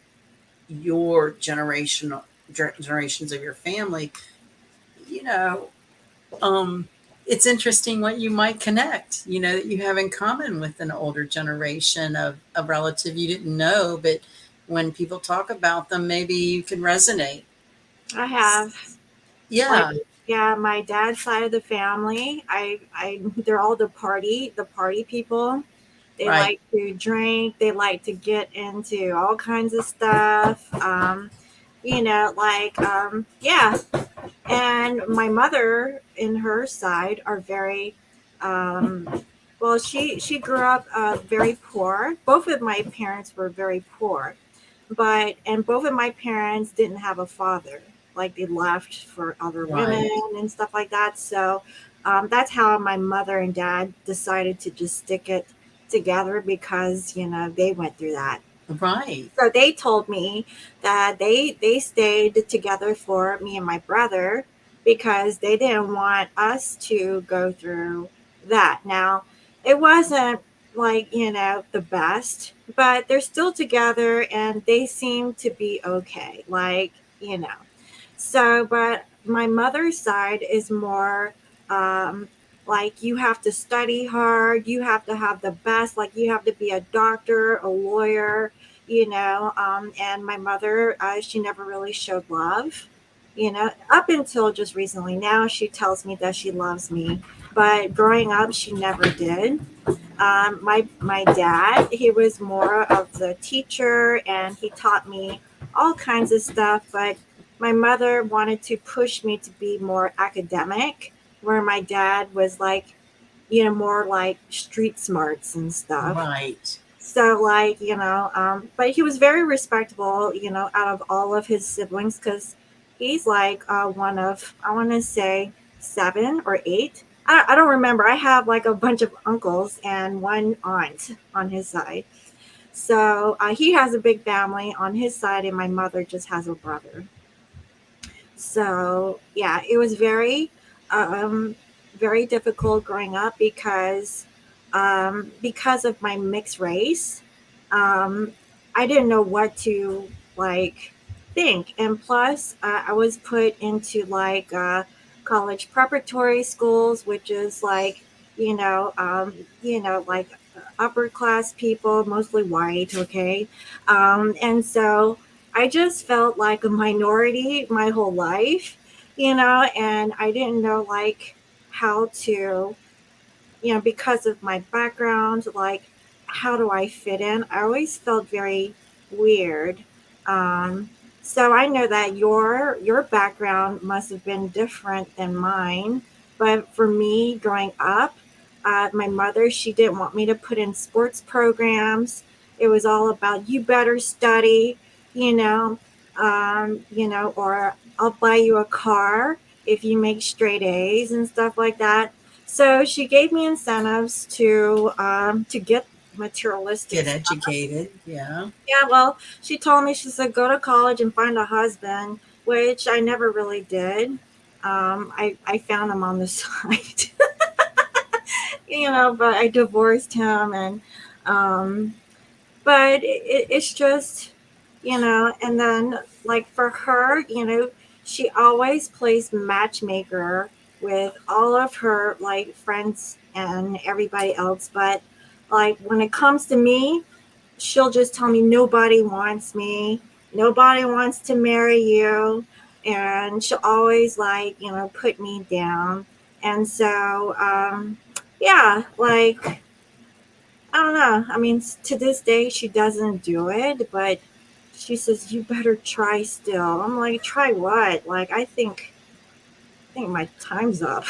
your generations of your family, you know, um, it's interesting what you might connect, that you have in common with an older generation of a relative you didn't know, but when people talk about them, maybe you can resonate. I have. Like, Yeah, yeah, my dad's side of the family, they're all the party people. They right, like to drink. They like to get into all kinds of stuff. Yeah. And my mother, in her side, are very, well, she grew up very poor. Both of my parents were very poor, and both of my parents didn't have a father. Like, they left for other women right, and stuff like that. So that's how my mother and dad decided to just stick it together, because they went through that. right, So they told me that they stayed together for me and my brother because they didn't want us to go through that. Now, it wasn't like, the best, but they're still together and they seem to be okay. Like, so, but my mother's side is more um, like, you have to study hard, you have to have the best, like, you have to be a doctor, a lawyer, and my mother, she never really showed love, up until just recently. Now she tells me that she loves me, but growing up, she never did. My dad, he was more of the teacher, and he taught me all kinds of stuff. But my mother wanted to push me to be more academic, where my dad was like, more like street smarts and stuff. Right. So, like, but he was very respectable, out of all of his siblings because he's like one of, I want to say, seven or eight. I don't remember. I have like a bunch of uncles and one aunt on his side. So he has a big family on his side, and my mother just has a brother. So yeah, it was um, very difficult growing up because of my mixed race. Um, I didn't know what to like think, and plus, I was put into like college preparatory schools, which is like like upper class people, mostly white. Okay, and so I just felt like a minority my whole life, and I didn't know like how to, because of my background, like how do I fit in? I always felt very weird. Um, so I know that your background must have been different than mine, but for me growing up, my mother, she didn't want me to put in sports programs. It was all about you better study, you know, or I'll buy you a car if you make straight A's and stuff like that. So she gave me incentives to get materialistic Get stuff. educated. Yeah. Yeah, well, she told me, she said, go to college and find a husband, which I never really did. I found him on the side, but I divorced him, and um, but it's just, and then like for her, she always plays matchmaker with all of her like friends and everybody else, but like when it comes to me, she'll just tell me nobody wants me, nobody wants to marry you, and she'll always like put me down. And so yeah, like I don't know. I mean, to this day, she doesn't do it, but she says you better try still. I'm like, try what? Like, I think my time's up.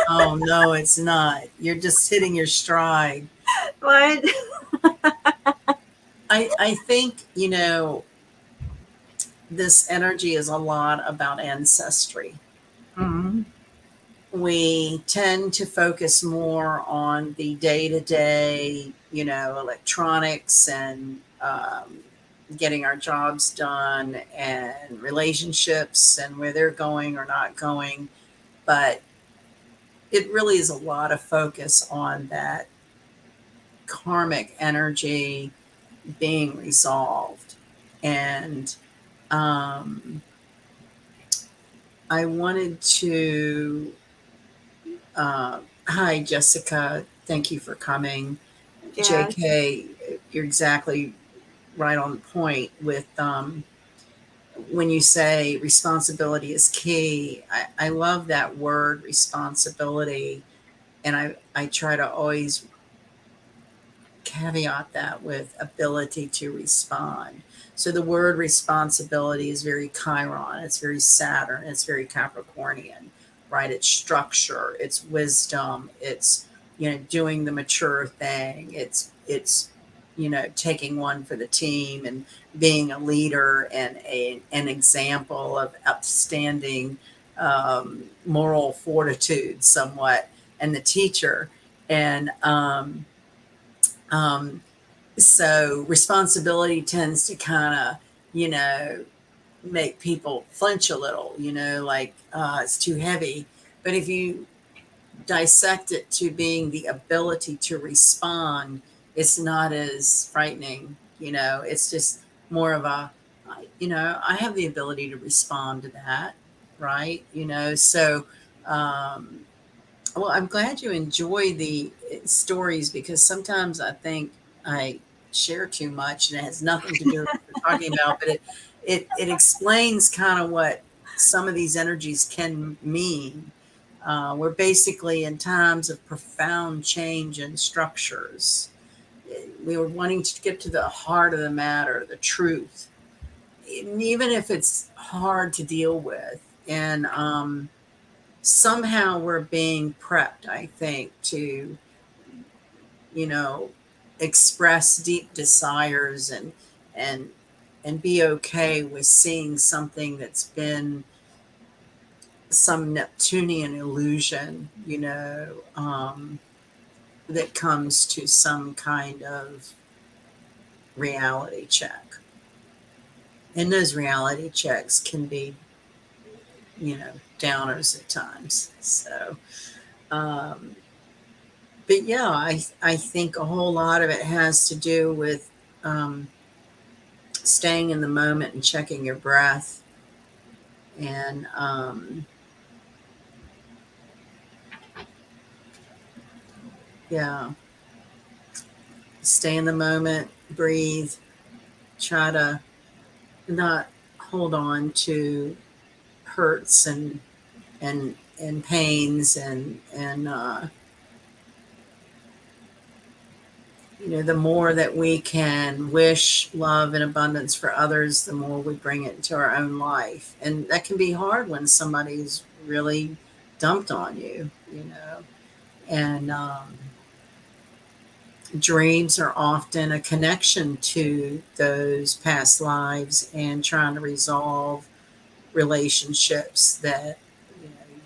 Oh, no, it's not. You're just hitting your stride. What? I think, this energy is a lot about ancestry. Mm, We tend to focus more on the day to day, electronics and getting our jobs done and relationships and where they're going or not going. But it really is a lot of focus on that karmic energy being resolved. And um, I wanted to, hi, Jessica. Thank you for coming. yeah, JK, you're exactly right on point with when you say responsibility is key. I love that word responsibility. And I try to always caveat that with ability to respond. So the word responsibility is very Chiron, it's very Saturn, it's very Capricornian, right? It's structure, it's wisdom, it's doing the mature thing, it's taking one for the team and being a leader and an example of upstanding moral fortitude somewhat, and the teacher. And um, so responsibility tends to kind of, you know, make people flinch a little, like it's too heavy. But if you dissect it to being the ability to respond, it's not as frightening. It's just more of a, I have the ability to respond to that, right? So um, well, I'm glad you enjoy the stories, because sometimes I think I share too much and it has nothing to do with what we're talking about, but it explains kind of what some of these energies can mean. We're basically in times of profound change in structures. We were wanting to get to the heart of the matter, the truth, even if it's hard to deal with. And somehow we're being prepped, I think, to, you know, express deep desires and and be okay with seeing something that's been some Neptunian illusion, that comes to some kind of reality check. And those reality checks can be, downers at times. So, um, but yeah, I think a whole lot of it has to do with um, staying in the moment and checking your breath and yeah, stay in the moment, breathe, try to not hold on to hurts and pains and the more that we can wish love and abundance for others, the more we bring it into our own life. And that can be hard when somebody's really dumped on you. And dreams are often a connection to those past lives and trying to resolve relationships that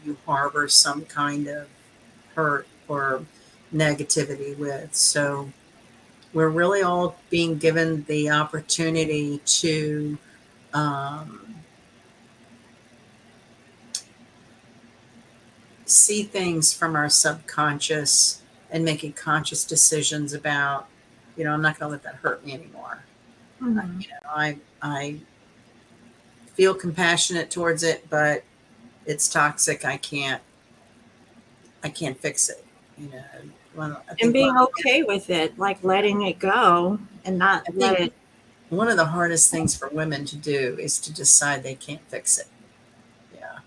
you harbor some kind of hurt or negativity with. So we're really all being given the opportunity to um, see things from our subconscious and making conscious decisions about, I'm not going to let that hurt me anymore. Hmm. I feel compassionate towards it, but it's toxic. I can't fix it. You know, I And think being okay with it, like letting it go and not I let think it. one of the hardest things for women to do is to decide they can't fix it. Yeah,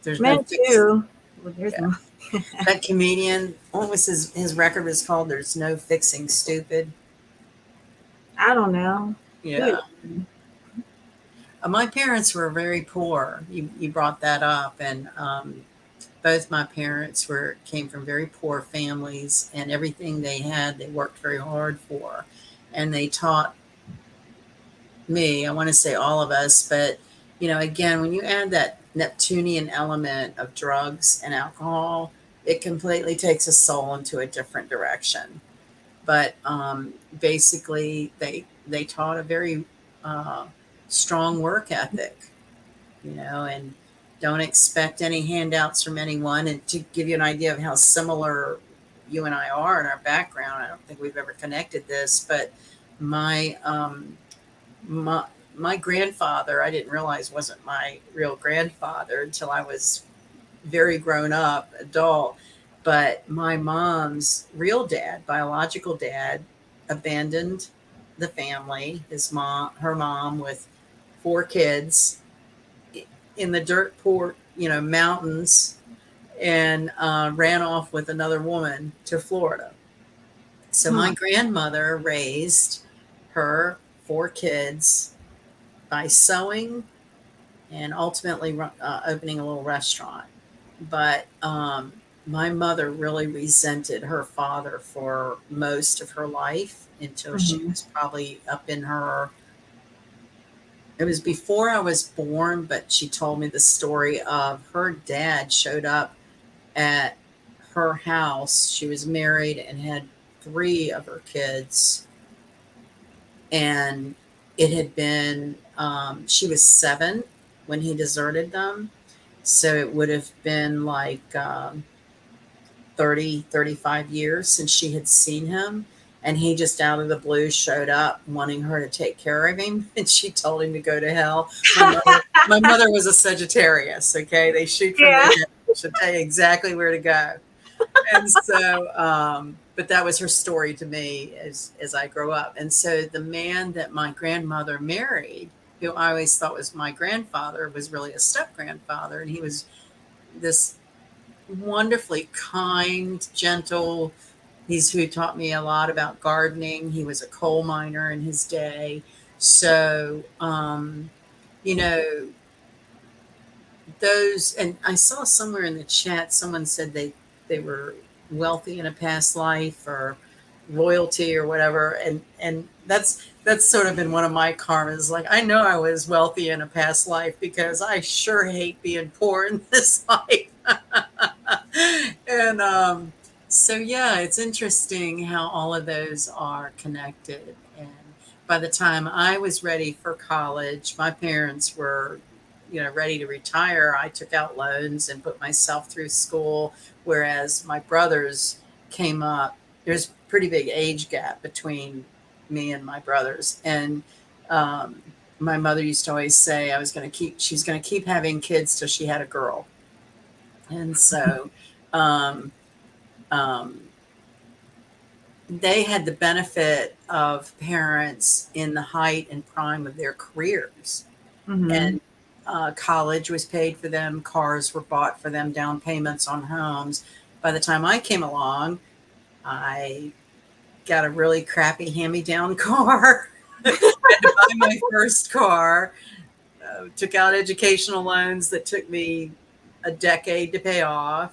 there's no Men fix. too. Well, there's Yeah, no. that comedian. What was his record was called? There's no fixing stupid. I don't know. Who? Yeah, my parents were very poor. You brought that up, and both my parents came from very poor families, and everything they had, they worked very hard for, and they taught me, I want to say all of us, but again, when you add that Neptunian element of drugs and alcohol, it completely takes a soul into a different direction. But basically, they taught a very uh, strong work ethic, and don't expect any handouts from anyone. And to give you an idea of how similar you and I are in our background, I don't think we've ever connected this, but my my my grandfather, I didn't realize wasn't my real grandfather until I was very grown up adult, but my mom's real dad, biological dad, abandoned the family, her mom with four kids in the dirt poor mountains, and ran off with another woman to Florida. So my Hmm. grandmother raised her four kids by sewing and ultimately opening a little restaurant. But my mother really resented her father for most of her life until she Hmm. was probably up in her. It was before I was born, but she told me the story of her dad showed up at her house. She was married and had three of her kids, and it had been she was 7 when he deserted them, so it would have been like 30, 35 years since she had seen him, and he just out of the blue showed up wanting her to take care of him, and she told him to go to hell. My mother was a Sagittarius. Okay, they shoot from the Yeah. hip. She'll tell you exactly where to go. And so but that was her story to me as I grow up. And so the man that my grandmother married, who I always thought was my grandfather, was really a step grandfather, and he was this wonderfully kind, gentle. He's who taught me a lot about gardening. He was a coal miner in his day. So you know those, and I saw somewhere in the chat someone said they were wealthy in a past life or royalty or whatever, and that's sort of been one of my karmas. Like, I know I was wealthy in a past life because I sure hate being poor in this life. And so yeah, it's interesting how all of those are connected. And by the time I was ready for college, my parents were, ready to retire. I took out loans and put myself through school, whereas my brothers came up. There's a pretty big age gap between me and my brothers, and um, my mother used to always say she's going to keep having kids till she had a girl. And so um, um, they had the benefit of parents in the height and prime of their careers. Hmm. And college was paid for them, cars were bought for them, down payments on homes. By the time I came along, I got a really crappy hand me down car, had to buy my first car, took out educational loans that took me a decade to pay off.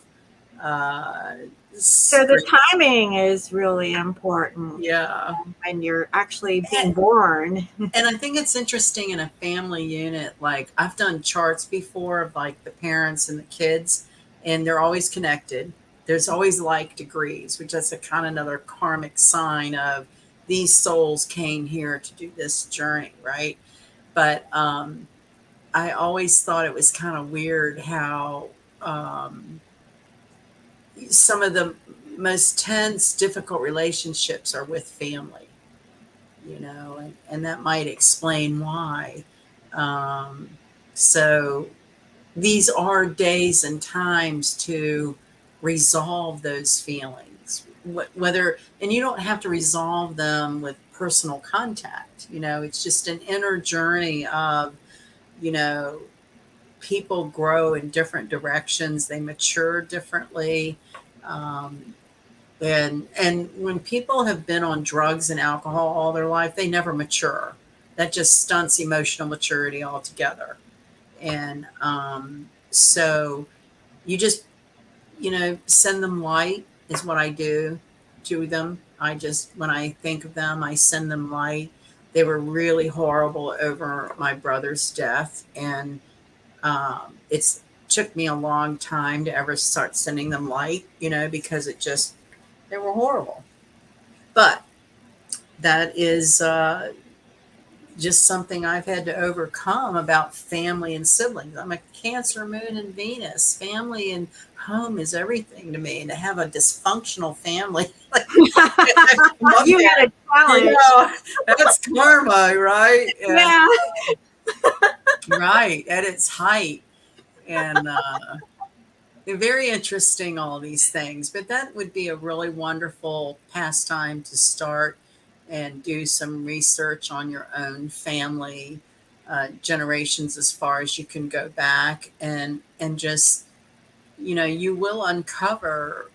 Uh, So the scraped, timing is really important yeah. when you're actually being And, born. and I think it's interesting in a family unit. Like, I've done charts before of like the parents and the kids, and they're always connected. There's always like degrees, which is a kind of another karmic sign of these souls came here to do this journey, right? But I always thought it was kind of weird how um, some of the most tense, difficult relationships are with family, and that might explain why. Um, so these are days and times to resolve those feelings, whether, and you don't have to resolve them with personal contact. It's just an inner journey of, you know, people grow in different directions, they mature differently. Um, and when people have been on drugs and alcohol all their life, they never mature. That just stunts emotional maturity altogether. And so you just, send them light is what I do to them. I just, when I think of them, I send them light. They were really horrible over my brother's death, and it's took me a long time to ever start sending them light, because they were horrible. But that is just something I've had to overcome about family and siblings. I'm a Cancer moon and Venus. Family and home is everything to me. And to have a dysfunctional family, like I've come up You at, had a challenge. that's karma, right? And Yeah. right at its height. And they're very interesting, all these things. But that would be a really wonderful pastime to start and do some research on your own family generations as far as you can go back, and just, you will uncover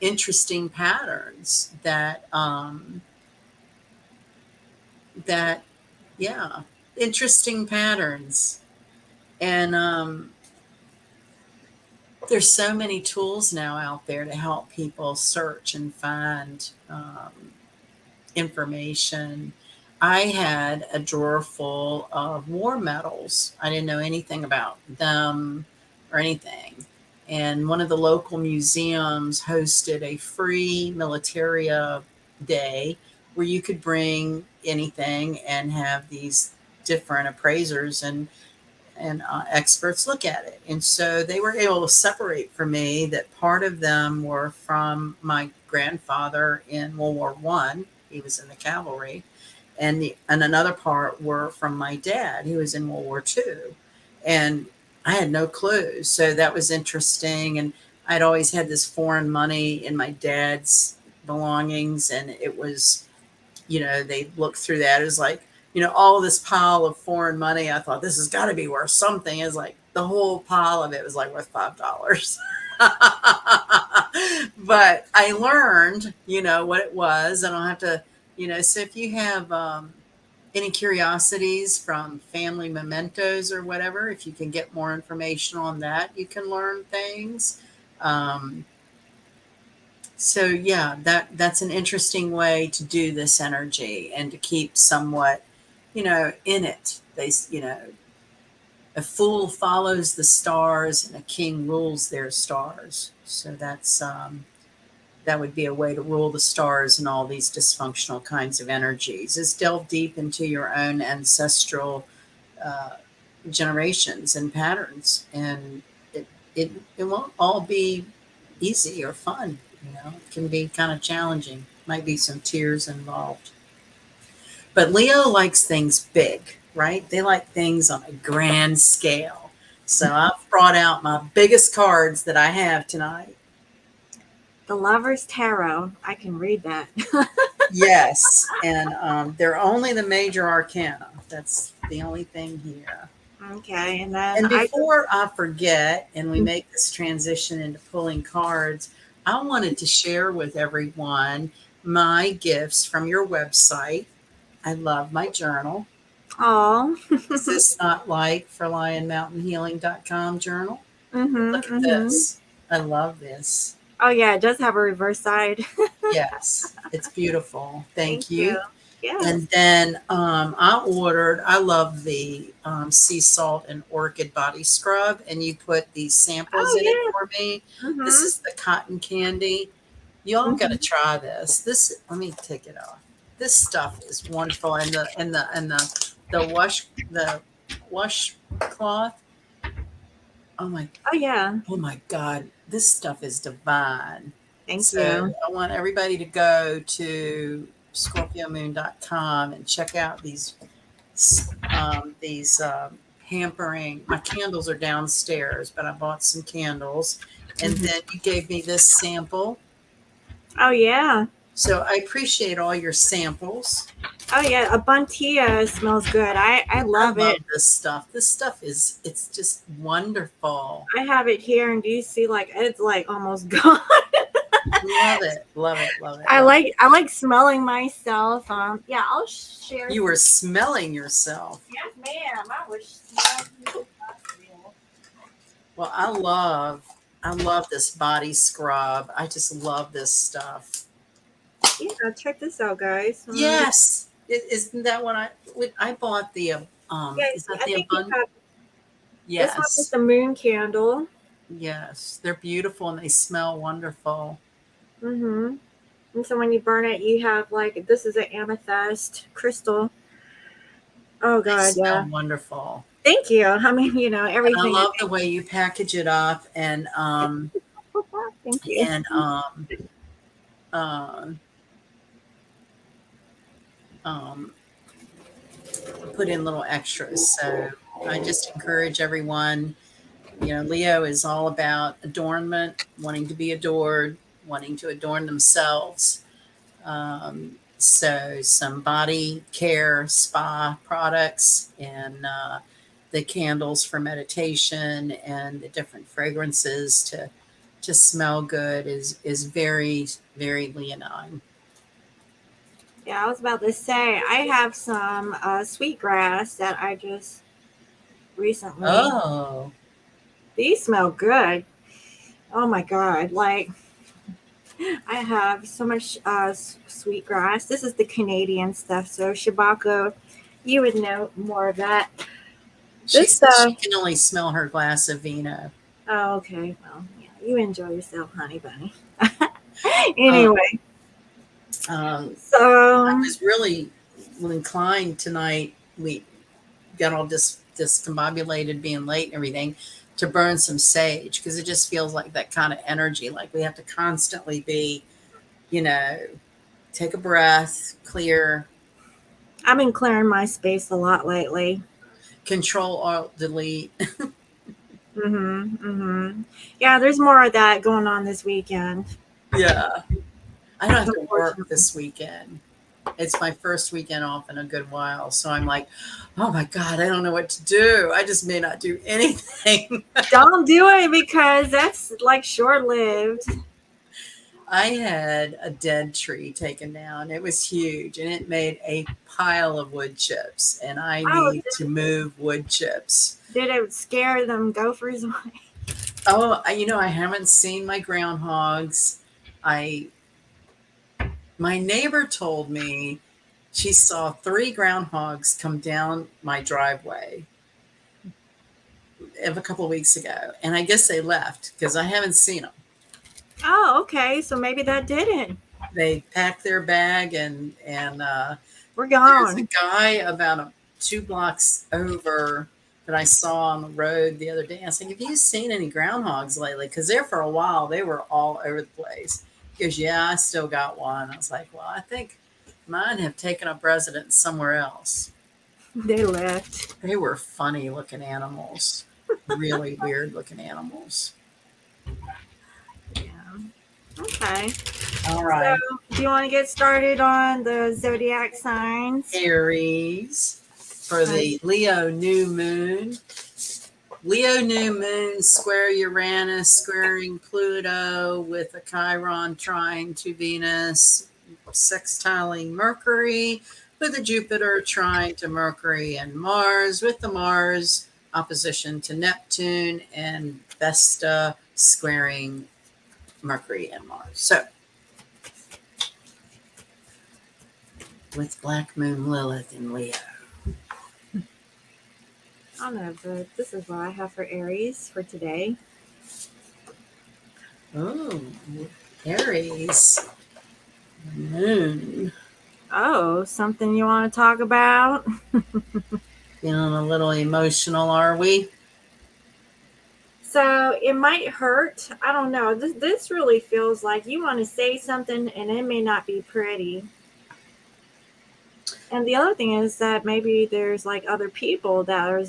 interesting patterns that yeah, interesting patterns. And there's so many tools now out there to help people search and find information. I had a drawer full of war medals. I didn't know anything about them or anything. And one of the local museums hosted a free militaria day where you could bring anything and have these different appraisers and experts look at it. And so they were able to separate for me that part of them were from my grandfather in World War One. He was in the cavalry, and another part were from my dad, who was in World War Two. And I had no clue. So that was interesting. And I'd always had this foreign money in my dad's belongings, and it was, they looked through that. It was like, all this pile of foreign money. I thought this has got to be worth something. It's like the whole pile of it was like worth $5. But I learned, what it was. And I'll have to, so if you have any curiosities from family mementos or whatever, if you can get more information on that, you can learn things. Um, so yeah, that's an interesting way to do this energy and to keep somewhat, in it. A fool follows the stars and a king rules their stars. So that would be a way to rule the stars and all these dysfunctional kinds of energies, is delve deep into your own ancestral uh, generations and patterns. And it won't all be easy or fun. It can be kind of challenging. Might be some tears involved. But Leo likes things big, right? They like things on a grand scale. So I've brought out my biggest cards that I have tonight. The Lover's Tarot. I can read that. Yes, and they're only the major arcana. That's the only thing here. Okay, and then And before I forget, and we make this transition into pulling cards, I wanted to share with everyone my gifts from your website. I love my journal. Oh. Is this not like for lionmountainhealing.com journal? Mhm. Look at Mhm. this. I love this. Oh yeah, it does have a reverse side. Yes, it's beautiful. Thank Thank you. you. Yes. And then I love the sea salt and orchid body scrub, and you put these samples Oh in it for me. yeah. This Mhm. is the cotton candy. Y'all got to Mhm. try this. Let me take it off. This stuff is wonderful, and the washcloth. Oh my, Oh yeah. oh my God, this stuff is divine. Thank So you. I want everybody to go to scorpiomoon.com and check out these hampering. My candles are downstairs, but I bought some candles, and Mhm. then you gave me this sample. Oh yeah. So I appreciate all your samples. Oh yeah. A buntia smells good. I I love love it. this stuff. This stuff it's just wonderful. I have it here, and do you see like it's like almost gone? Love it, love it, love it, I love it. like I like smelling myself. Yeah, I'll share You some. were smelling yourself. Yes, ma'am. I was smelling. Well, I love this body scrub. I just love this stuff. Yeah, check this out, guys. Yes. Isn't that I bought is Yes, that I the think you abundant? have this one is Yes. the moon candle. Yes. They're beautiful and they smell wonderful. Mm-hmm. And so when you burn it, you have like this is an amethyst crystal. Oh They God, smell yeah. wonderful. Thank you. I mean, And I everything is. love the way you package it up Thank you. and uh, um, put in little extras. So I just encourage everyone. Leo is all about adornment, wanting to be adored, wanting to adorn themselves. So some body care spa products and the candles for meditation and the different fragrances to smell good is very, very leonine. Yeah, I was about to say I have some sweetgrass that I just recently. Oh, These smell good. Oh my God! Like I have so much sweetgrass. This is the Canadian stuff. So Shabako, you would know more of that. she This says she stuff. can only smell her glass of vino. Oh, okay. Well, yeah, you enjoy yourself, honey bunny. Um, Anyway, I so was really inclined tonight. We got all discombobulated being late and everything to burn some sage because it just feels like that kind of energy. Like we have to constantly be, you know, take a breath, clear, I've been clearing my space a lot lately. control, alt, delete. Yeah, there's more of that going on this weekend. Yeah. I don't have to work Unfortunately, this weekend. It's my first weekend off in a good while. So I'm like, oh my God, I don't know what to do. I just may not do anything. don't do it because that's like short lived. I had a dead tree taken down. It was huge and it made a pile of wood chips, and I Oh, need to move wood chips. did it scare them gophers away? Oh, I haven't seen my groundhogs. I My neighbor told me she saw three groundhogs come down my driveway a couple of weeks ago, and I guess they left because I haven't seen them. Oh, okay. So maybe that didn't. They packed their bag, and We're there's a gone. guy about 2 blocks over that I saw on the road the other day. I was like, "Have you seen any groundhogs lately?" Because there for a while they were all over the place. He goes, "Yeah, I still got one." I was like, "Well, I think mine have taken up residence somewhere else." They left. They were funny looking animals, really weird looking animals. Yeah. Okay. All So, right, do you want to get started on the zodiac signs? Aries for the Leo new moon. Leo new moon square Uranus, squaring Pluto with a Chiron trine to Venus, sextiling Mercury with a Jupiter trine to Mercury and Mars, with the Mars opposition to Neptune, and Vesta squaring Mercury and Mars. So, with Black Moon Lilith in Leo. I don't know, but this is what I have for Aries for today. Oh, Aries moon. Oh, something you want to talk about? Feeling a little emotional, are we? So it might hurt. I don't know. This really feels like you want to say something and it may not be pretty. And the other thing is that maybe there's like other people that are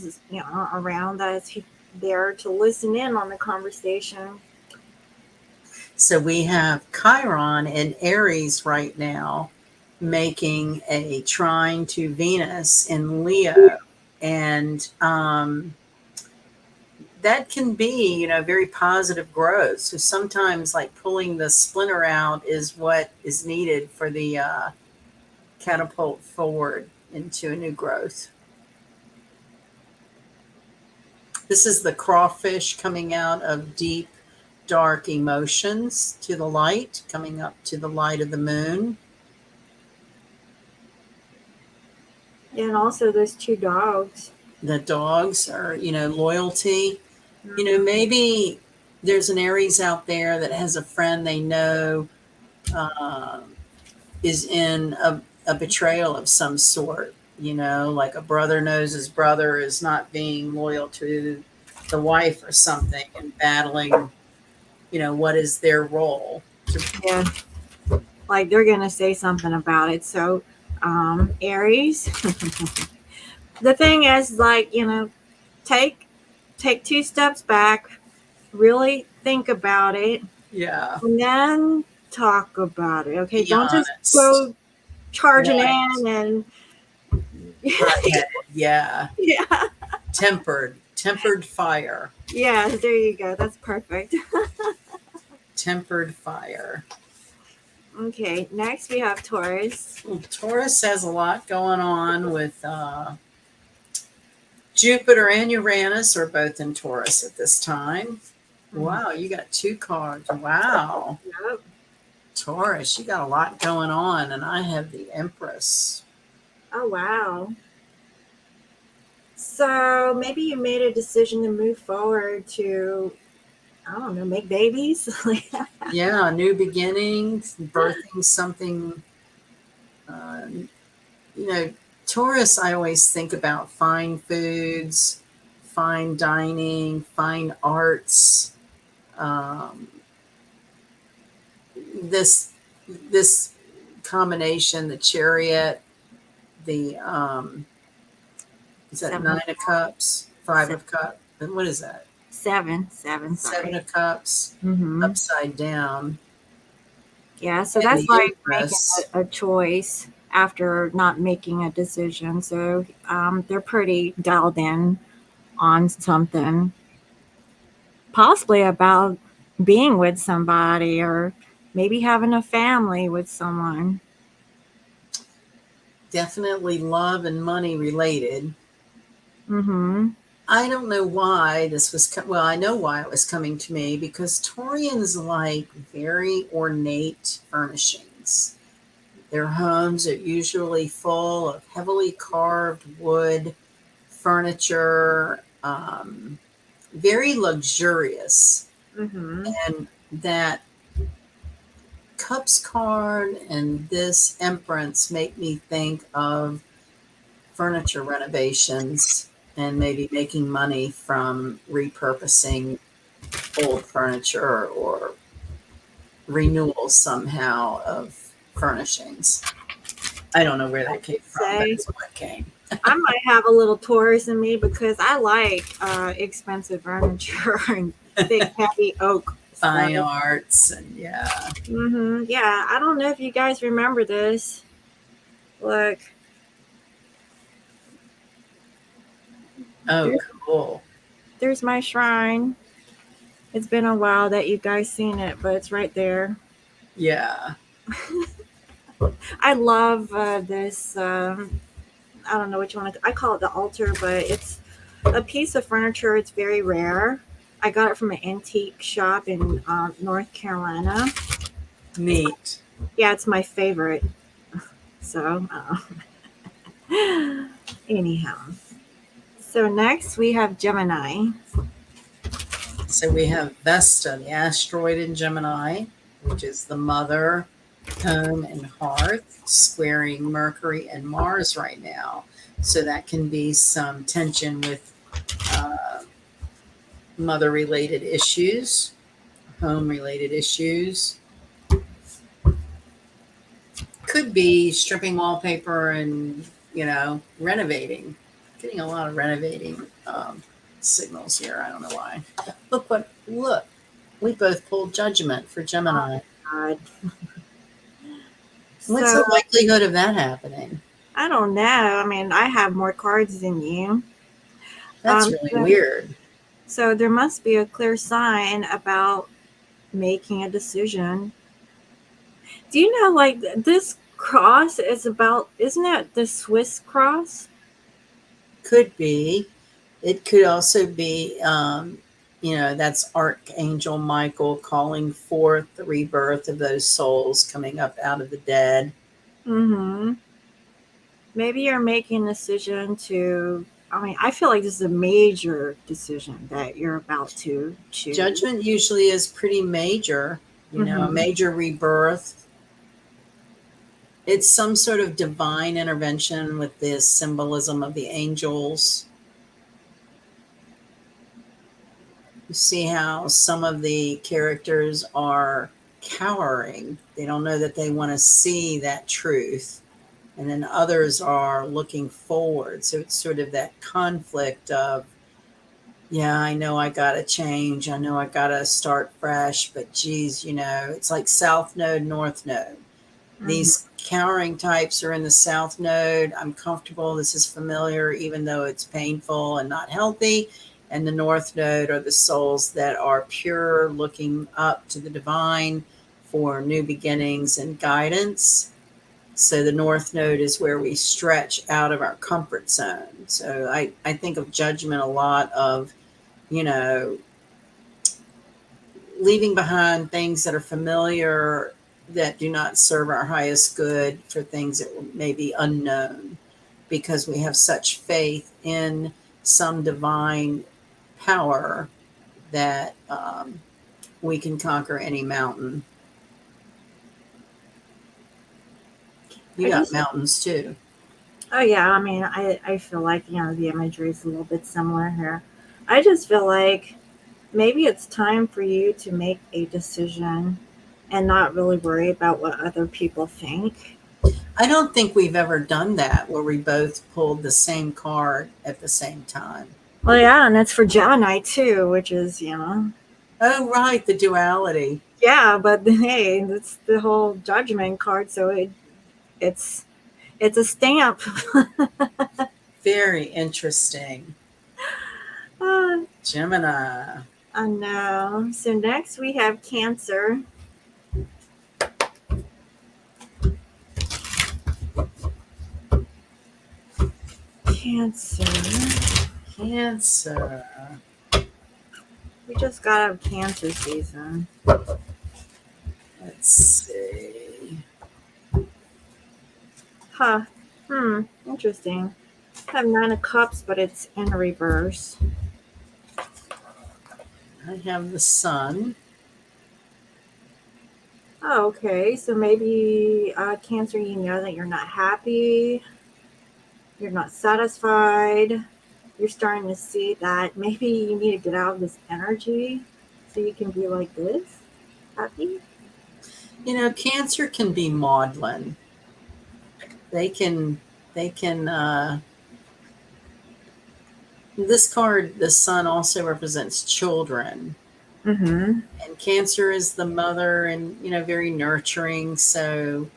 around that's there to listen in on the conversation. So we have Chiron in Aries right now making a trine to Venus in Leo. And that can be, very positive growth. So sometimes, like pulling the splinter out is what is needed for the catapult forward into a new growth. This is the crawfish coming out of deep, dark emotions to the light, coming up to the light of the moon. And also those two dogs. The dogs are, loyalty. Mhm. Maybe there's an Aries out there that has a friend they know uh, is in a betrayal of some sort. Like a brother knows his brother is not being loyal to the wife or something, and battling, what is their role. Yeah, like they're gonna say something about it. So, Aries. The thing is, like take take two steps back, really think about it, Yeah, and then talk about it. Okay, be don't just honest. go charging Right. in and Hot-headed. Yeah. yeah, Tempered fire. yeah. There you go. That's perfect. Tempered fire. Okay, next we have Taurus. Well, Taurus has a lot going on with Jupiter and Uranus are both in Taurus at this time. Mhm. Wow, you got two cards. Wow. Yep. Taurus, you got a lot going on, and I have the Empress. Oh wow. So maybe you made a decision to move forward to, I don't know, make babies. Yeah, new beginnings, birthing something. Uh, you know, Taurus, I always think about fine foods, fine dining, fine arts. Um, this combination, the Chariot, the is that Seven, Nine of Cups, Five seven, of Cups, and what is that? seven. Seven Sorry. of Cups, Mm-hmm. upside down, Yeah. So and that's the like making Empress. a choice after not making a decision. So they're pretty dialed in on something, possibly about being with somebody or. maybe having a family with someone. Definitely love and money related. Mm-hmm. I don't know why this was, well, I know why it was coming to me because Taurians like very ornate furnishings. Their homes are usually full of heavily carved wood, furniture, very luxurious. Mm-hmm. And that Cups card and this Empress make me think of furniture renovations and maybe making money from repurposing old furniture or renewal somehow of furnishings. I don't know where I that came could from, but say it's what came. I might have a little Taurus in me because I like expensive furniture and thick, heavy oak stuff. Fine arts and yeah. Mm-hmm. Yeah, I don't know if you guys remember this. Look, Oh, there's, cool. there's my shrine. It's been a while that you guys seen it, but it's right there. Yeah. I love this. I don't know which one. I call it the altar, but it's a piece of furniture. It's very rare. I got it from an antique shop in North Carolina. It's Neat. yeah, it's my favorite. So anyhow, so next we have Gemini. So we have Vesta, the asteroid in Gemini, which is the mother, home, and hearth, squaring Mercury and Mars right now. So that can be some tension with uh, mother related issues, home related issues. Could be stripping wallpaper and, renovating. Getting a lot of renovating signals here. I don't know why. Look. We both pulled judgment for Oh Gemini. God. What's So the likelihood of that happening? I don't know. I mean, I have more cards than you. That's really So, weird. so there must be a clear sign about making a decision. Do you know, like this cross is about? Isn't it the Swiss cross? Could be. It could also be, that's Archangel Michael calling forth the rebirth of those souls coming up out of the dead. Mm-hmm. Maybe you're making a decision to. I mean, I feel like this is a major decision that you're about to choose. Judgment usually is pretty major, a Mm-hmm. major rebirth. It's some sort of divine intervention with this symbolism of the angels. You see how some of the characters are cowering. They don't know that they want to see that truth. And then others are looking forward. So it's sort of that conflict of, yeah, I know I got to change. I know I got to start fresh, but geez, it's like South Node, North Node. Mm-hmm. These cowering types are in the South Node. I'm comfortable. This is familiar, even though it's painful and not healthy. And the North Node are the souls that are pure, looking up to the divine for new beginnings and guidance. So the North Node is where we stretch out of our comfort zone. So I think of judgment a lot of, you know, leaving behind things that are familiar that do not serve our highest good for things that may be unknown because we have such faith in some divine power that we can conquer any mountain. You I got just. mountains too. Oh yeah. I mean, I feel like the imagery is a little bit similar here. I just feel like maybe it's time for you to make a decision and not really worry about what other people think. I don't think we've ever done that where we both pulled the same card at the same time. Well, yeah, and it's for Gemini too, which is, Oh, right, the duality. yeah, but hey, it's the whole judgment card, so it's it's a stamp. Very interesting. uh, Gemini. I know. So next we have Cancer. Cancer. Cancer. We just got out of cancer season. Let's see. Huh. Interesting. I have Nine of Cups, but it's in reverse. I have the sun. Oh, okay. So maybe Cancer, you know that you're not happy, you're not satisfied, you're starting to see that maybe you need to get out of this energy so you can be like this, happy. You know, Cancer can be maudlin. They can, they can, this card, the sun also represents children. Mm-hmm. And Cancer is the mother and, very nurturing. So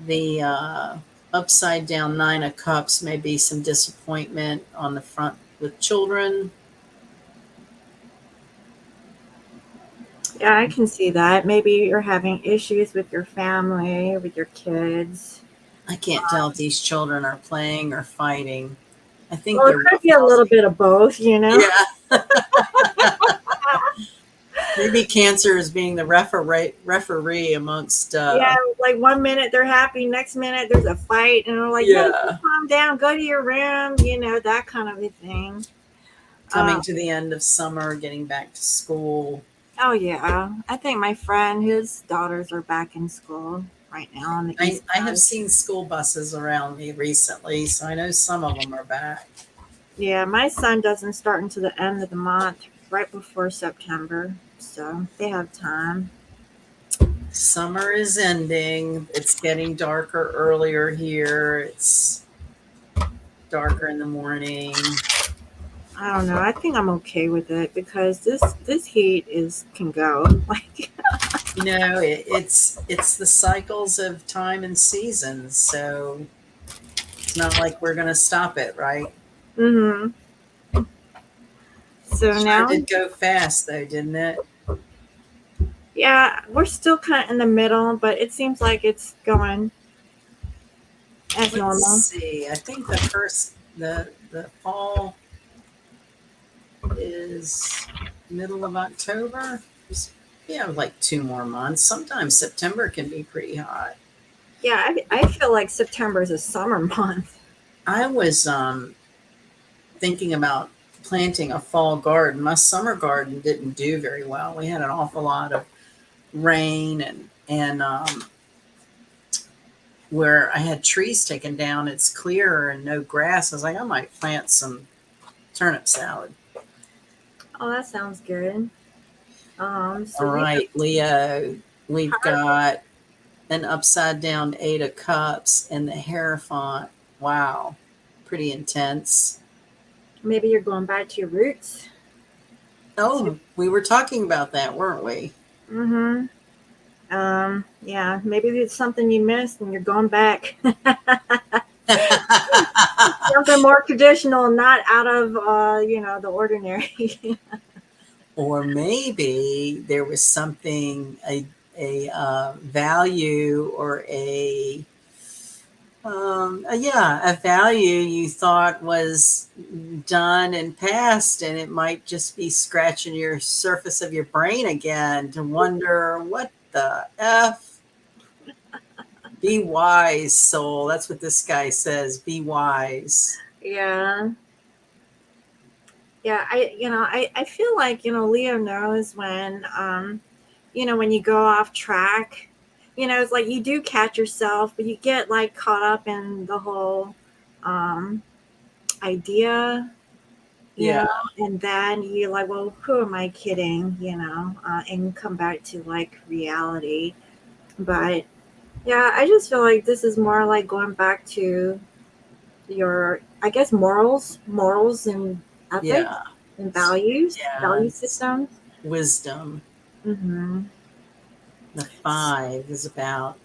the upside down Nine of Cups may be some disappointment on the front with children. Yeah, I can see that. Maybe you're having issues with your family, with your kids. I can't tell if these children are playing or fighting. I think Well, it they're could be a little bit of both, you know? yeah. Maybe Cancer is being the referee amongst Yeah, like one minute they're happy, next minute there's a fight, and they're like, "Hey, yeah, just calm down, go to your room," that kind of a thing. coming to the end of summer, getting back to school. Oh yeah, I think my friend, his daughters are back in school right now on the I, East I have Coast. seen school buses around me recently, so I know some of them are back. Yeah, my son doesn't start until the end of the month, right before September, so they have time. Summer is ending. It's getting darker earlier here. It's darker in the morning. I don't know. I think I'm okay with it because this heat is can go like. It's the cycles of time and seasons, so it's not like we're going to stop it, right? Hmm. So Sure now, did go fast, though, didn't it? yeah, we're still kind of in the middle, but it seems like it's going as Let's normal. see. I think the fall is middle of October. Yeah, like 2 more months. Sometimes September can be pretty hot. Yeah, I feel like September is a summer month. I was thinking about planting a fall garden. My summer garden didn't do very well. We had an awful lot of rain and where I had trees taken down, it's clearer and no grass. I was like, I might plant some turnip salad. Oh, that sounds good. So All we have right, Leo, we've hard. got an upside down Eight of Cups and the Hierophant. Wow, pretty intense. Maybe you're going back to your roots. Oh, we were talking about that, weren't we? Mm-hmm. Yeah, maybe it's something you missed and you're going back. Something more traditional, not out of the ordinary. Or maybe there was something, a value or a value you thought was done and past, and it might just be scratching your surface of your brain again to wonder what the F. Be wise, soul. That's what this guy says. Be wise. Yeah. Yeah, I feel like, Leo knows when when you go off track. It's like you do catch yourself, but you get like caught up in the whole um idea, Yeah. and then you're like, well, who am I kidding, and come back to like reality. But yeah, I just feel like this is more like going back to your, I guess, morals and ethics Yeah. and value Yes. systems. Wisdom. Mm-hmm. The five is about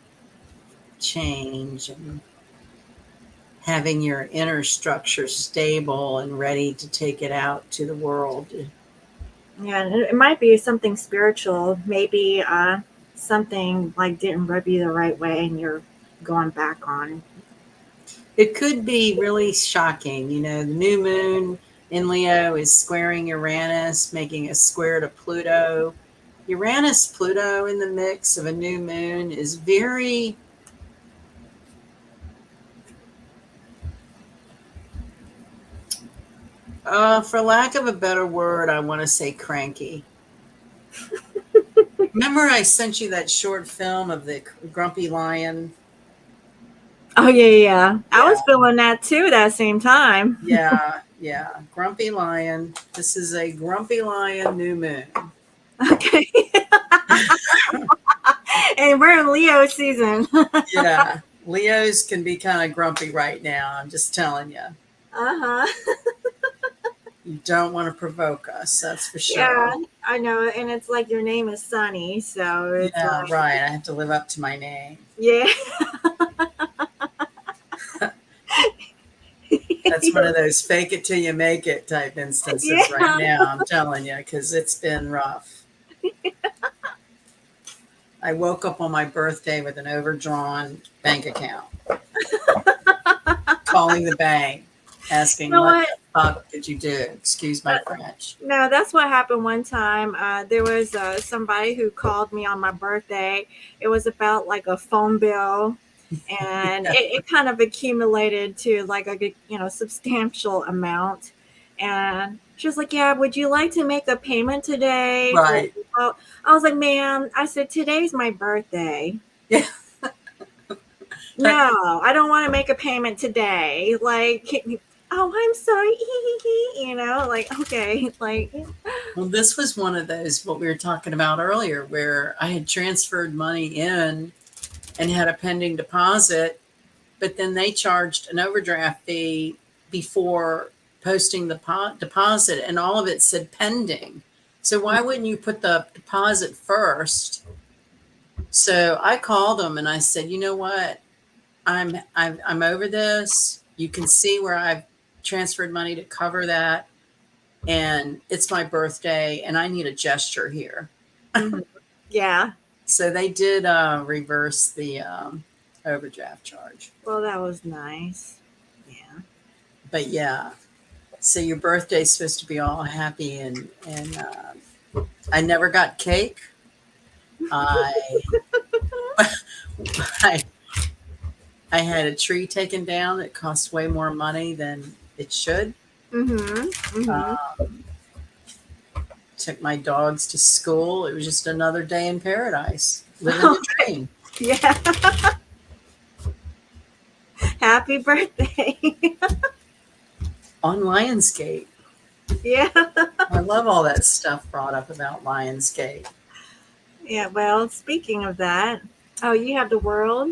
change and having your inner structure stable and ready to take it out to the world. Yeah, and it might be something spiritual. Maybe something like didn't rub you the right way, and you're going back on. It could be really shocking. The new moon in Leo is squaring Uranus, making a square to Pluto. Uranus Pluto in the mix of a new moon is very, for lack of a better word, I want to say cranky. Remember, I sent you that short film of the grumpy lion? Oh yeah, yeah. I Yeah, was feeling that too that same time. yeah, yeah. Grumpy lion. This is a grumpy lion new moon. Okay. And we're in Leo season. Yeah, Leos can be kind of grumpy right now. I'm just telling you. Uh-huh. You don't want to provoke us, that's for Yeah, sure. I know. And it's like your name is Sunny, so it's Yeah, like, right. I have to live up to my name. yeah. That's one of those fake it till you make it type instances right Yeah. now, I'm telling you, because it's been rough. I woke up on my birthday with an overdrawn bank account, calling the bank, You asking, know what what? the fuck did you do? Excuse my French. No, that's what happened one time. There was somebody who called me on my birthday. It was about like a phone bill, and it kind of accumulated to like a substantial amount. And she was like, "Yeah, would you like to make a payment today for?" Right. Well, I was like, "Ma'am," I said, "Today's my birthday. Yeah. No, I don't want to make a payment today. Like, oh, I'm sorry. Like, okay, like, Well, this was one of those, what we were talking about earlier, where I had transferred money in and had a pending deposit, but then they charged an overdraft fee before posting the deposit, and all of it said pending. So why wouldn't you put the deposit first? So I called them and I said, you know what? I'm over this. You can see where I've transferred money to cover that, and it's my birthday, and I need a gesture here. mhm. Yeah. So they did reverse the overdraft charge. Well, that was nice. Yeah. But yeah, so your birthday's supposed to be all happy, and I never got cake. I I I had a tree taken down that cost way more money than it should. Mhm. Mhm. Um, took my dogs to school. It was just another day in paradise, living the Okay. dream Yeah. Happy birthday. on Lionsgate. Yeah. I love all that stuff brought up about Lionsgate. Yeah. Well, speaking of that, oh, you have the world.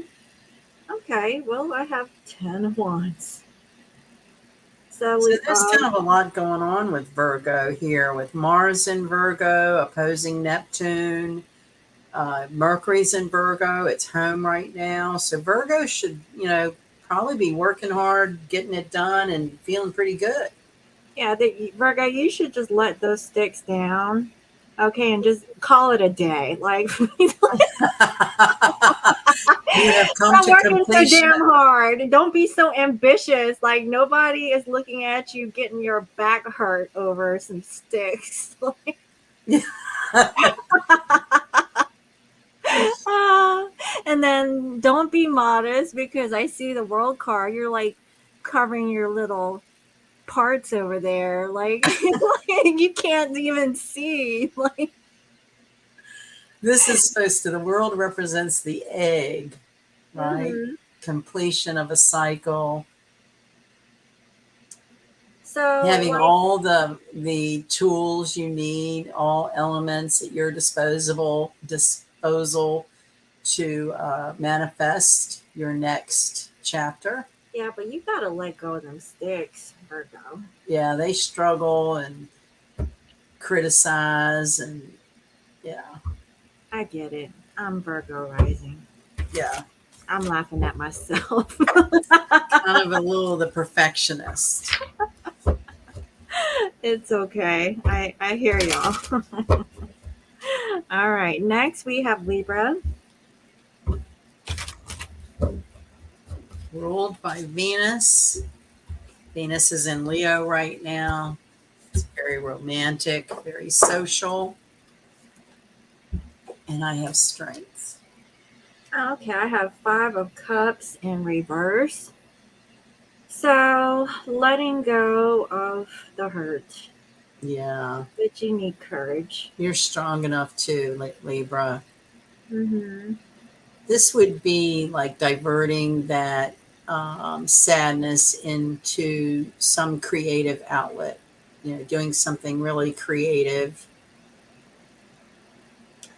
Okay. Well, I have 10 of Wands. So So we there's kind of a lot going on with Virgo here, with Mars in Virgo opposing Neptune. Mercury's in Virgo. It's home right now. So Virgo should, probably be working hard, getting it done, and feeling pretty good. yeah, Virgo, you should just let those sticks down. Okay, and just call it a day. Like, You have come stop to working so completion. damn hard. Don't be so ambitious. Like nobody is looking at you getting your back hurt over some sticks. Ah, and then don't be modest because I see the world card. You're like covering your little parts over there. Like, like you can't even see. Like, This is supposed to, the world represents the egg, right? mhm. Completion of a cycle, So having like, all the tools you need, all elements at your disposal to manifest your next chapter. yeah, but you gotta let go of them sticks, Virgo. Yeah, they struggle and criticize, and yeah, I get it. I'm Virgo rising. yeah, I'm laughing at myself. kind of a little the perfectionist. It's okay. I hear y'all. All right. Next we have Libra. ruled by Venus. Venus is in Leo right now. It's very romantic, very social, and I have strength. Okay, I have Five of Cups in reverse. So, letting go of the hurt. Yeah, But you need courage. you're strong enough too, Libra. Mm-hmm. This would be like diverting that sadness into some creative outlet, doing something really creative.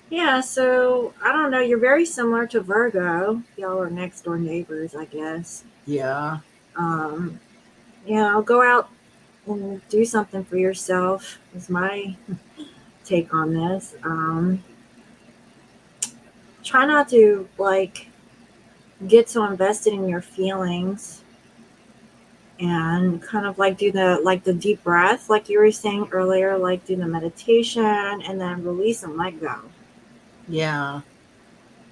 Yeah, so I don't know. You're very similar to Virgo. Y'all are next door neighbors, I guess. Yeah, Um, yeah, I'll go out and do something for yourself, is my take on this. Try not to, like, get so invested in your feelings and kind of like do the deep breath, like you were saying earlier, like do the meditation and then release and let go. yeah.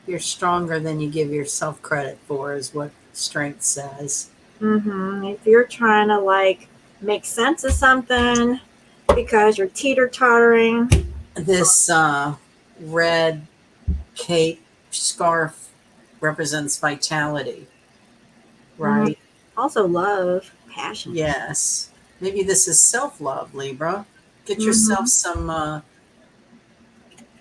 You're stronger than you give yourself credit for, is what strength says. If you're trying to like make sense of something because you're teeter tottering. This red cape scarf represents vitality, Mm, right? also love, passion. Yes. Maybe this is self love, Libra. Get yourself Hmm. some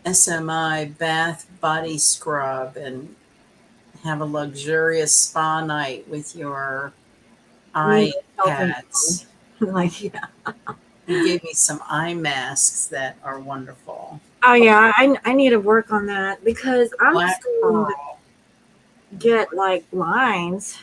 SMI bath body scrub and have a luxurious spa night with your Me eye self pads. like yeah. You gave me some eye masks that are wonderful. Oh yeah, I need to work on that because I'm Black starting to pearl. get like lines.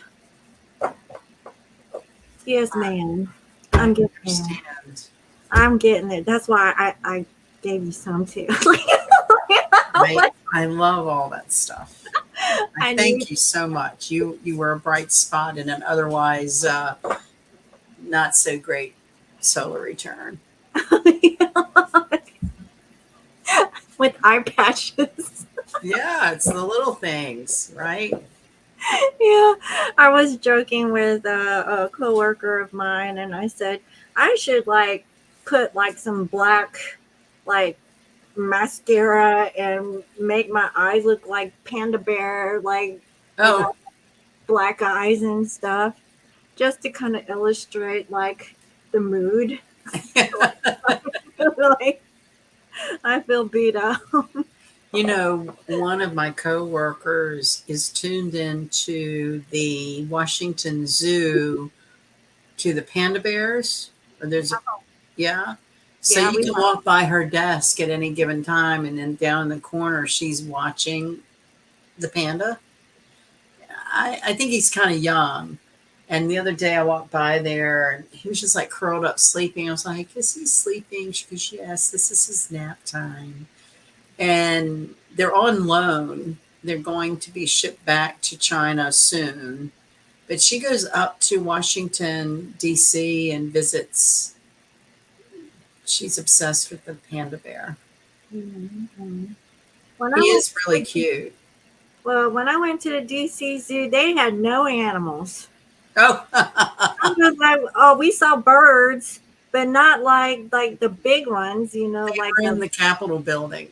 Yes, ma'am. I I'm getting there. understand. I'm getting it. That's why I gave you some too. I I love all that stuff. I I need. thank you so much. You were a bright spot in an otherwise not so great solar return. With eye patches. Yeah, it's the little things, right? Yeah, I was joking with a coworker of mine, and I said I should like put like some black like mascara and make my eyes look like panda bear, like you know, Oh, black eyes and stuff, just to kind of illustrate like the mood. Like I feel beat up. one of my coworkers is tuned into the Washington Zoo to the panda bears. Or there's a Yeah. So Yeah, you we can have. walk by her desk at any given time, and then down in the corner, she's watching the panda. I think he's kind of young. And the other day I walked by there and he was just like curled up sleeping. I was like, is he sleeping? Because she asked, this is his nap time. And they're on loan. They're going to be shipped back to China soon. But she goes up to Washington, D.C. and visits. She's obsessed with the panda bear. Mhm. When He I is really went, cute. well, when I went to the DC Zoo, they had no animals. Oh, I'm just like, oh, we saw birds, but not like the big ones, like we're in the. the Capitol building.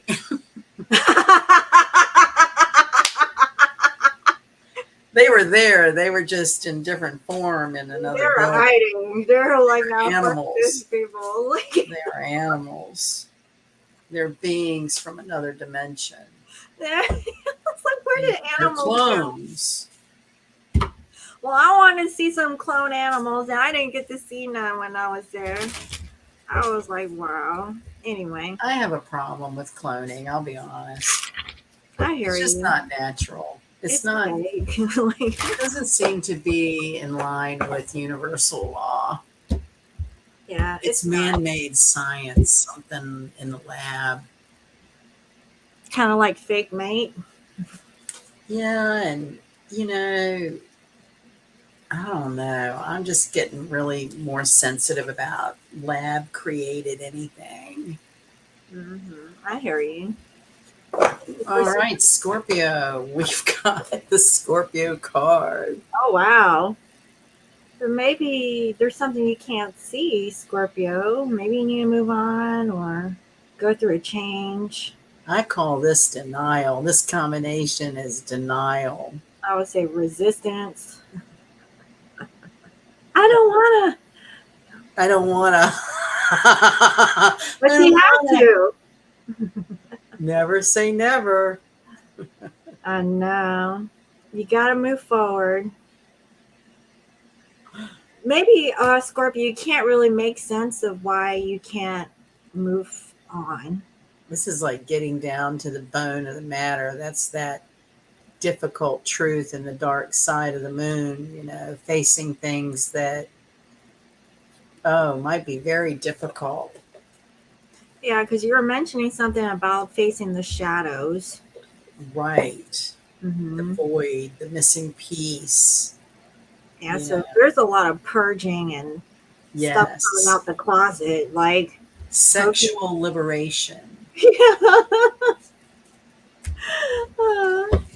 They were there. They were just in different form in another They're building. hiding. They're like, now fuck these Animals. people. They are animals. They're beings from another dimension. It's like, where did They're animals go? clones. Well, I wanted to see some clone animals, and I didn't get to see none when I was there. I was like, wow. Anyway, I have a problem with cloning, I'll be honest. I hear It's just you. not natural. It's It's not, fake. Like, it doesn't seem to be in line with universal law. yeah, It's it's not. man made science, something in the lab. Kind of like fake mate. Yeah, and you know, I don't know. I'm just getting really more sensitive about lab created anything. I hear you. All right, Scorpio. We've got the Scorpio card. Oh, wow. So maybe there's something you can't see, Scorpio. Maybe you need to move on or go through a change. I call this denial. This combination is denial. I would say resistance. I don't want to, I don't want to. I but don't you have want to. to. Never say never. I know. You got to move forward. Maybe, Scorpio, you can't really make sense of why you can't move on. This is like getting down to the bone of the matter. That's that difficult truth in the dark side of the moon, facing things that, might be very difficult. Yeah, because you were mentioning something about facing the shadows. Right. The Hmm. void, the missing piece. Yeah, You know, so there's a lot of purging and stuff coming yes. out the closet, like poking. Sexual liberation,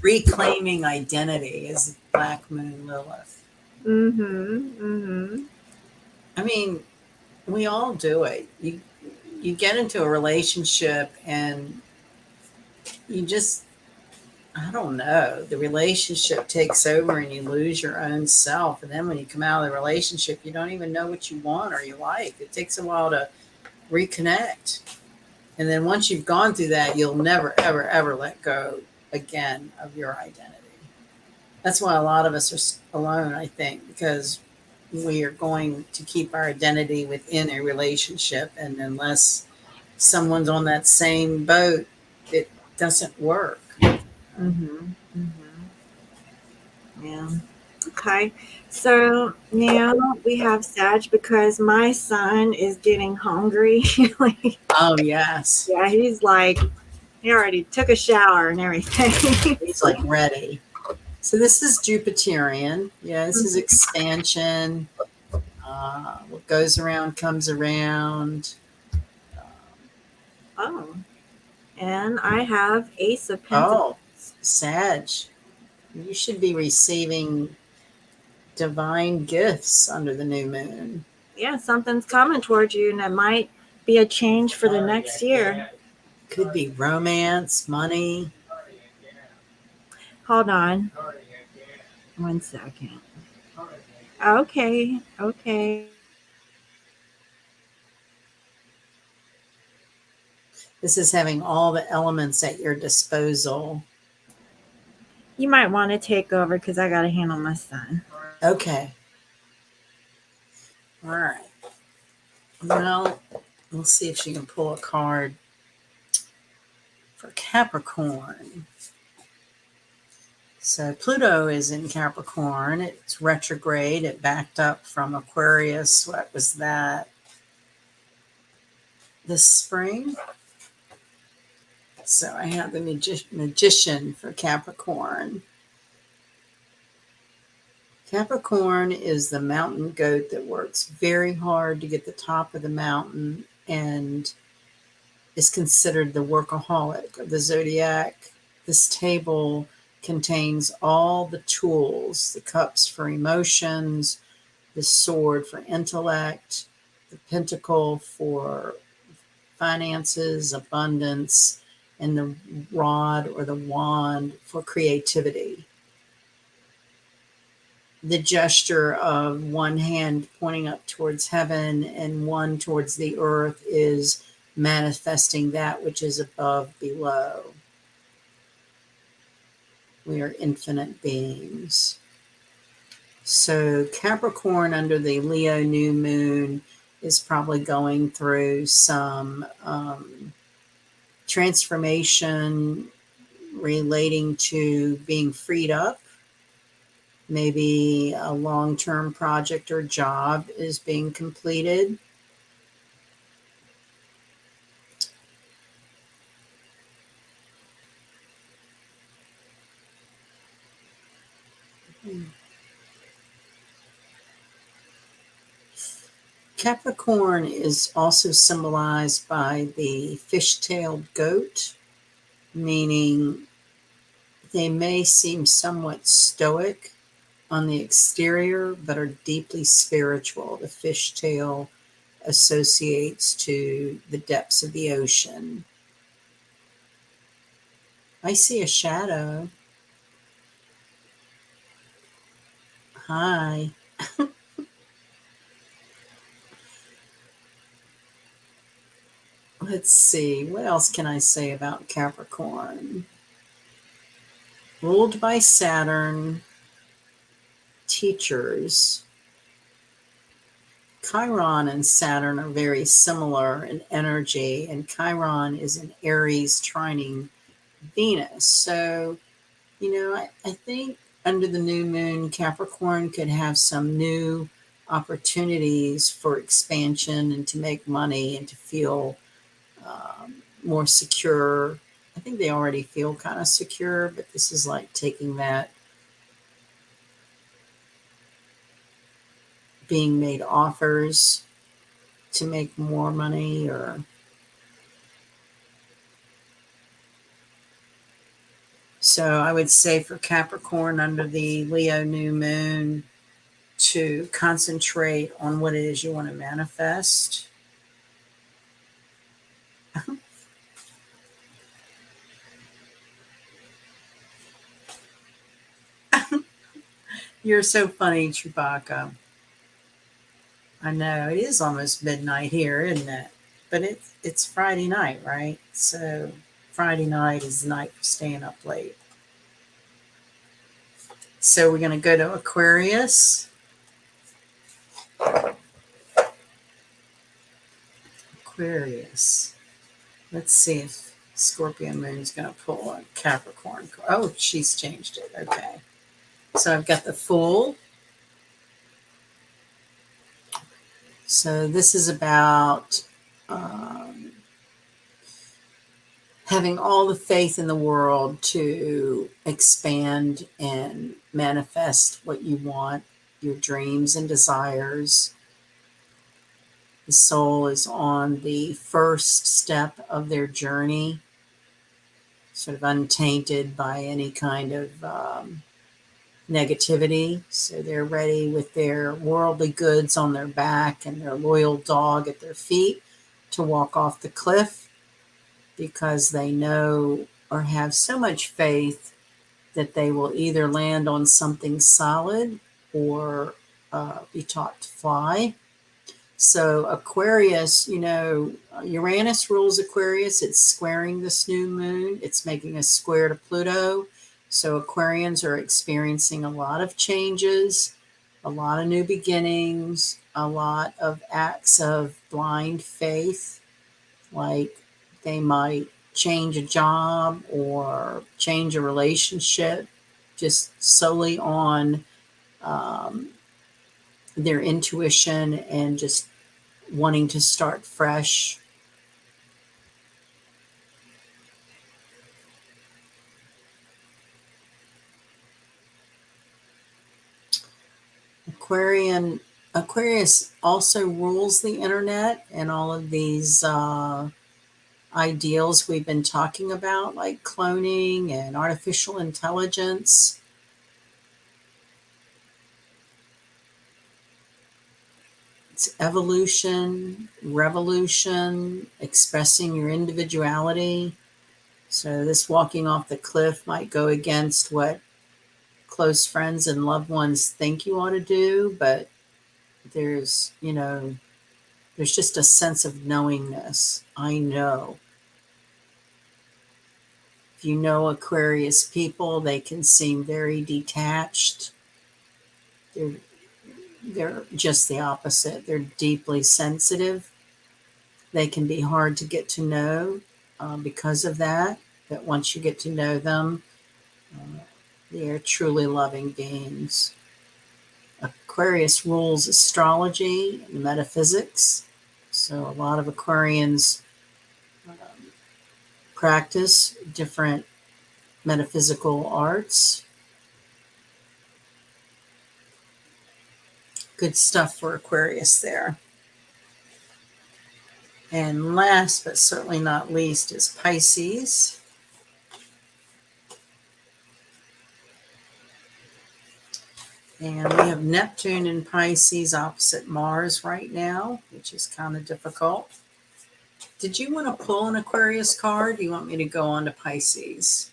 reclaiming identity is Black Moon Lilith. Mhm. Mhm. I mean, we all do it. You get into a relationship and you just, I don't know, the relationship takes over and you lose your own self. And then when you come out of the relationship, you don't even know what you want or you like. It takes a while to reconnect. And then once you've gone through that, you'll never, ever, ever let go again of your identity. That's why a lot of us are alone, I think, because we are going to keep our identity within a relationship. And unless someone's on that same boat, it doesn't work. Mhm. Mhm. Yeah. Okay. So now we have Sag because my son is getting hungry. Like, Oh, yes. yeah, he's like, he already took a shower and everything. He's like ready. So this is Jupiterian. Yeah, this is expansion. What goes around comes around. Oh, and I have Ace of Oh, Pentacles. Sag. You should be receiving divine gifts under the new moon. Yeah, something's coming towards you, and it might be a change for the next year. Could be romance, money. Hold on 1 second. Okay, okay. This is having all the elements at your disposal. You might want to take over because I got to handle my son. Okay. All right. Well, we'll see if she can pull a card for Capricorn. So Pluto is in Capricorn. It's retrograde. It backed up from Aquarius. What was that? This spring. So I have the magician for Capricorn. Capricorn is the mountain goat that works very hard to get the top of the mountain and is considered the workaholic of the zodiac. This table contains all the tools, the cups for emotions, the sword for intellect, the pentacle for finances, abundance, and the rod or the wand for creativity. The gesture of one hand pointing up towards heaven and one towards the earth is manifesting that which is above below. We are infinite beings. So Capricorn under the Leo new moon is probably going through some transformation relating to being freed up. Maybe a long-term project or job is being completed. Capricorn is also symbolized by the fish-tailed goat. meaning they may seem somewhat stoic on the exterior, but are deeply spiritual. The fishtail associates to the depths of the ocean. I see a shadow. Hi. Let's see. What else can I say about Capricorn? Ruled by Saturn, teachers. Chiron and Saturn are very similar in energy, and Chiron is in Aries trining Venus. So, I think under the new moon, Capricorn could have some new opportunities for expansion and to make money and to feel more secure. I think they already feel kind of secure, but this is like taking that, being made offers to make more money, or so I would say for Capricorn under the Leo new moon to concentrate on what it is you want to manifest. You're so funny, Chewbacca. I know it is almost midnight here, isn't it? But it's Friday night, right? So Friday night is the night for staying up late. So we're going to go to Aquarius. Aquarius. Let's see if Scorpio Moon is going to pull a Capricorn. Oh, she's changed it. Okay. So I've got the Fool. So this is about um, having all the faith in the world to expand and manifest what you want, your dreams and desires. The soul is on the first step of their journey, sort of untainted by any kind of negativity. So they're ready with their worldly goods on their back and their loyal dog at their feet to walk off the cliff, because they know or have so much faith that they will either land on something solid or be taught to fly. So Aquarius, Uranus rules Aquarius. It's squaring this new moon. It's making a square to Pluto. So Aquarians are experiencing a lot of changes, a lot of new beginnings, a lot of acts of blind faith, like they might change a job or change a relationship just solely on um, their intuition and just wanting to start fresh. Aquarius also rules the internet and all of these ideals we've been talking about, like cloning and artificial intelligence. It's evolution, revolution, expressing your individuality. So this walking off the cliff might go against what close friends and loved ones think you ought to do, but there's, there's just a sense of knowingness. I know. If you know Aquarius people, they can seem very detached. They're they're just the opposite. They're deeply sensitive. They can be hard to get to know because of that. But once you get to know them, uh, they are truly loving beings. Aquarius rules astrology and metaphysics. So a lot of Aquarians um, practice different metaphysical arts. Good stuff for Aquarius there. And last but certainly not least is Pisces. And we have Neptune in Pisces opposite Mars right now, which is kind of difficult. Did you want to pull an Aquarius card? Do you want me to go on to Pisces?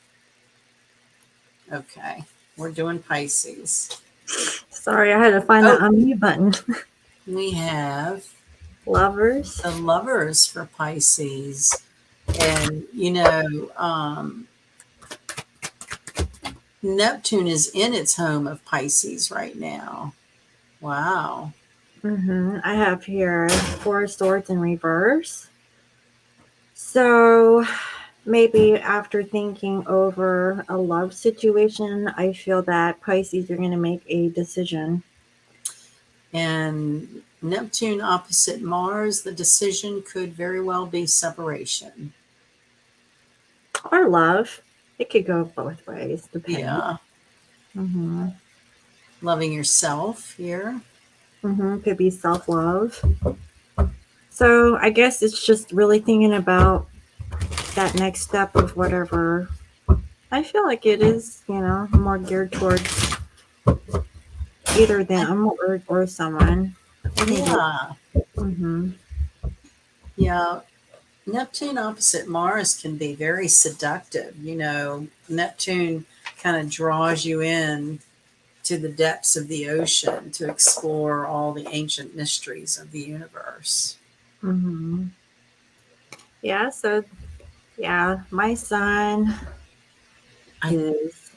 Okay, we're doing Pisces. Sorry, I had to find the Oh, unmute button. we have Lovers. the Lovers for Pisces. And, you know, Neptune is in its home of Pisces right now. Wow. I have here Four of Swords in reverse. So maybe after thinking over a love situation, I feel that Pisces are going to make a decision. And Neptune opposite Mars, the decision could very well be separation. Or love. It could go both ways, depending. Yeah. Mm-hmm. Loving yourself here. Could be self love. So I guess it's just really thinking about that next step of whatever. I feel like it is, more geared towards either them or someone. Yeah. Mm-hmm. Yeah. Neptune opposite Mars can be very seductive. You know, Neptune kind of draws you in to the depths of the ocean to explore all the ancient mysteries of the universe. Mm-hmm. Yeah, so yeah, my son I is.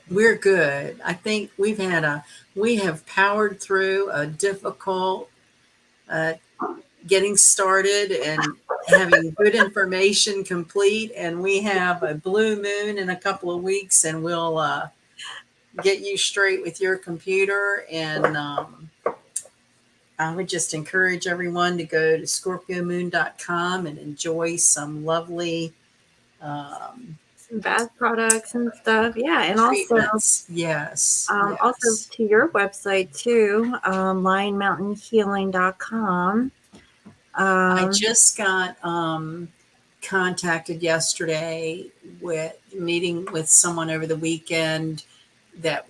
We're good. I think we have powered through a difficult uh, getting started and having good information complete, and we have a blue moon in a couple of weeks, and we'll get you straight with your computer. And I would just encourage everyone to go to scorpiomoon.com and enjoy some lovely um, Some bath products and stuff. Yeah, and treatments. Yes, also yes. to your website too, lionmountainhealing.com. I Um, just got contacted yesterday with meeting with someone over the weekend that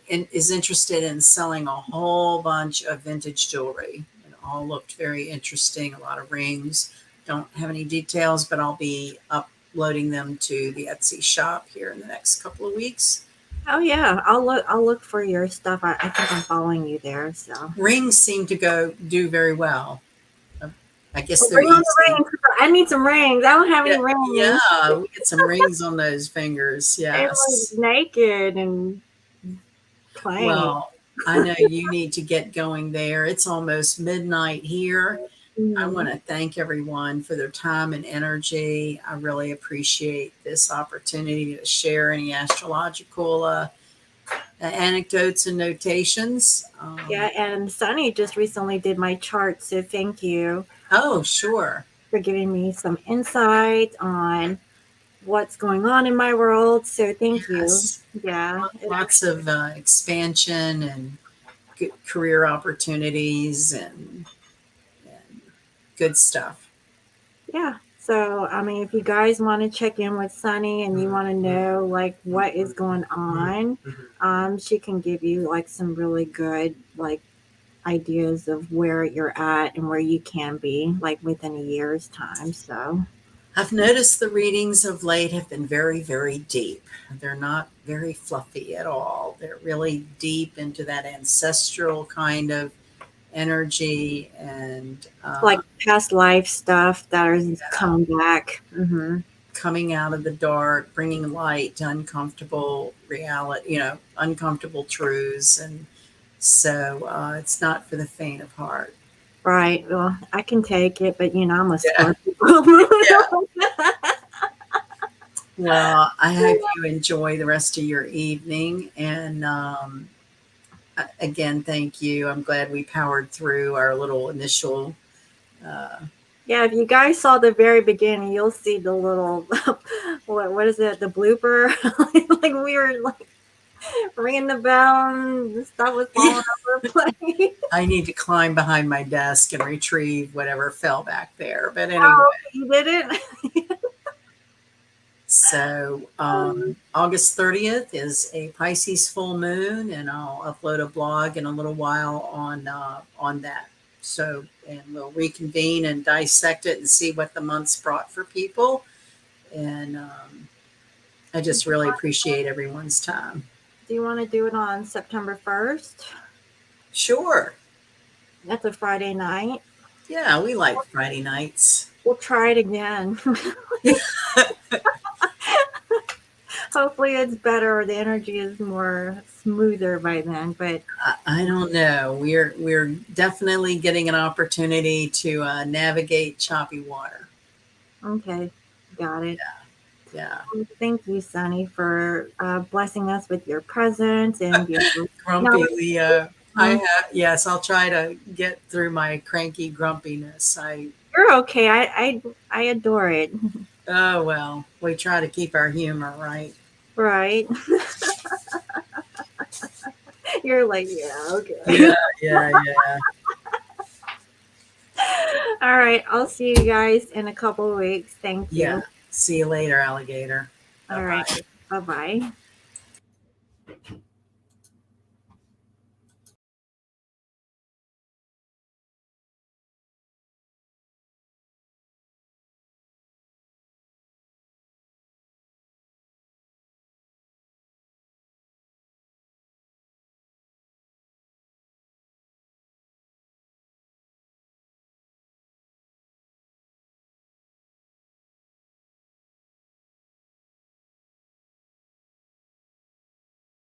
is interested in selling a whole bunch of vintage jewelry. It all looked very interesting. A lot of rings. Don't have any details, but I'll be uploading them to the Etsy shop here in the next couple of weeks. oh yeah, I'll look for your stuff. I think I'm following you there. So Rings seem to do very well. I guess well, they're bring on the easy. rings. I need some rings. I don't have Yeah, any rings. yeah, we get some rings on those fingers. I'm like Yes. naked and playing. Well, I know you need to get going there. It's almost midnight here. I Mhm. want to thank everyone for their time and energy. I really appreciate this opportunity to share any astrological anecdotes and notations. Yeah, and Sunny just recently did my chart, so thank you Oh, sure. for giving me some insight on what's going on in my world. So thank you. Yes. Yeah, it Lots actually, of expansion and good career opportunities and good stuff. yeah. So I mean, if you guys want to check in with Sunny and you want to know like what is going on, she can give you like some really good like ideas of where you're at and where you can be like within a year's time. So I've noticed the readings of late have been very, very deep. They're not very fluffy at all. They're really deep into that ancestral kind of energy and like past life stuff that is yeah, coming back. coming out of the dark, bringing light to uncomfortable reality, uncomfortable truths. And so it's not for the faint of heart. Right. Well, I can take it, but I'm a Yeah. Scorpio. Yeah. Well, I hope you enjoy the rest of your evening. And again, thank you. I'm glad we powered through our little initial. Uh, Yeah, if you guys saw the very beginning, you'll see the little what is it? The blooper. Like we were like ringing the bell and the stuff was falling over the place. I need to climb behind my desk and retrieve whatever fell back there. But anyway, Oh, you did it. So August 30th is a Pisces full moon, and I'll upload a blog in a little while on that. So, and we'll reconvene and dissect it and see what the month's brought for people. And I just really appreciate everyone's time. Do you want to do it on September 1st? Sure. That's a Friday night. Yeah, we like Friday nights. We'll try it again. Hopefully it's better or the energy is more smoother by then. But I don't know. We're definitely getting an opportunity to navigate choppy water. okay, got it. Yeah. Well, thank you, Sunny, for blessing us with your presence and your Grumpy knowledge. Leo. I have, yes, I'll try to get through my cranky grumpiness. You're okay. I adore it. Oh well, we try to keep our humor, right? Right. You're like, yeah, okay. Yeah, yeah, yeah. All right. I'll see you guys in a couple of weeks. Thank Yeah. you. See you later, alligator. Bye All right. bye. Bye bye.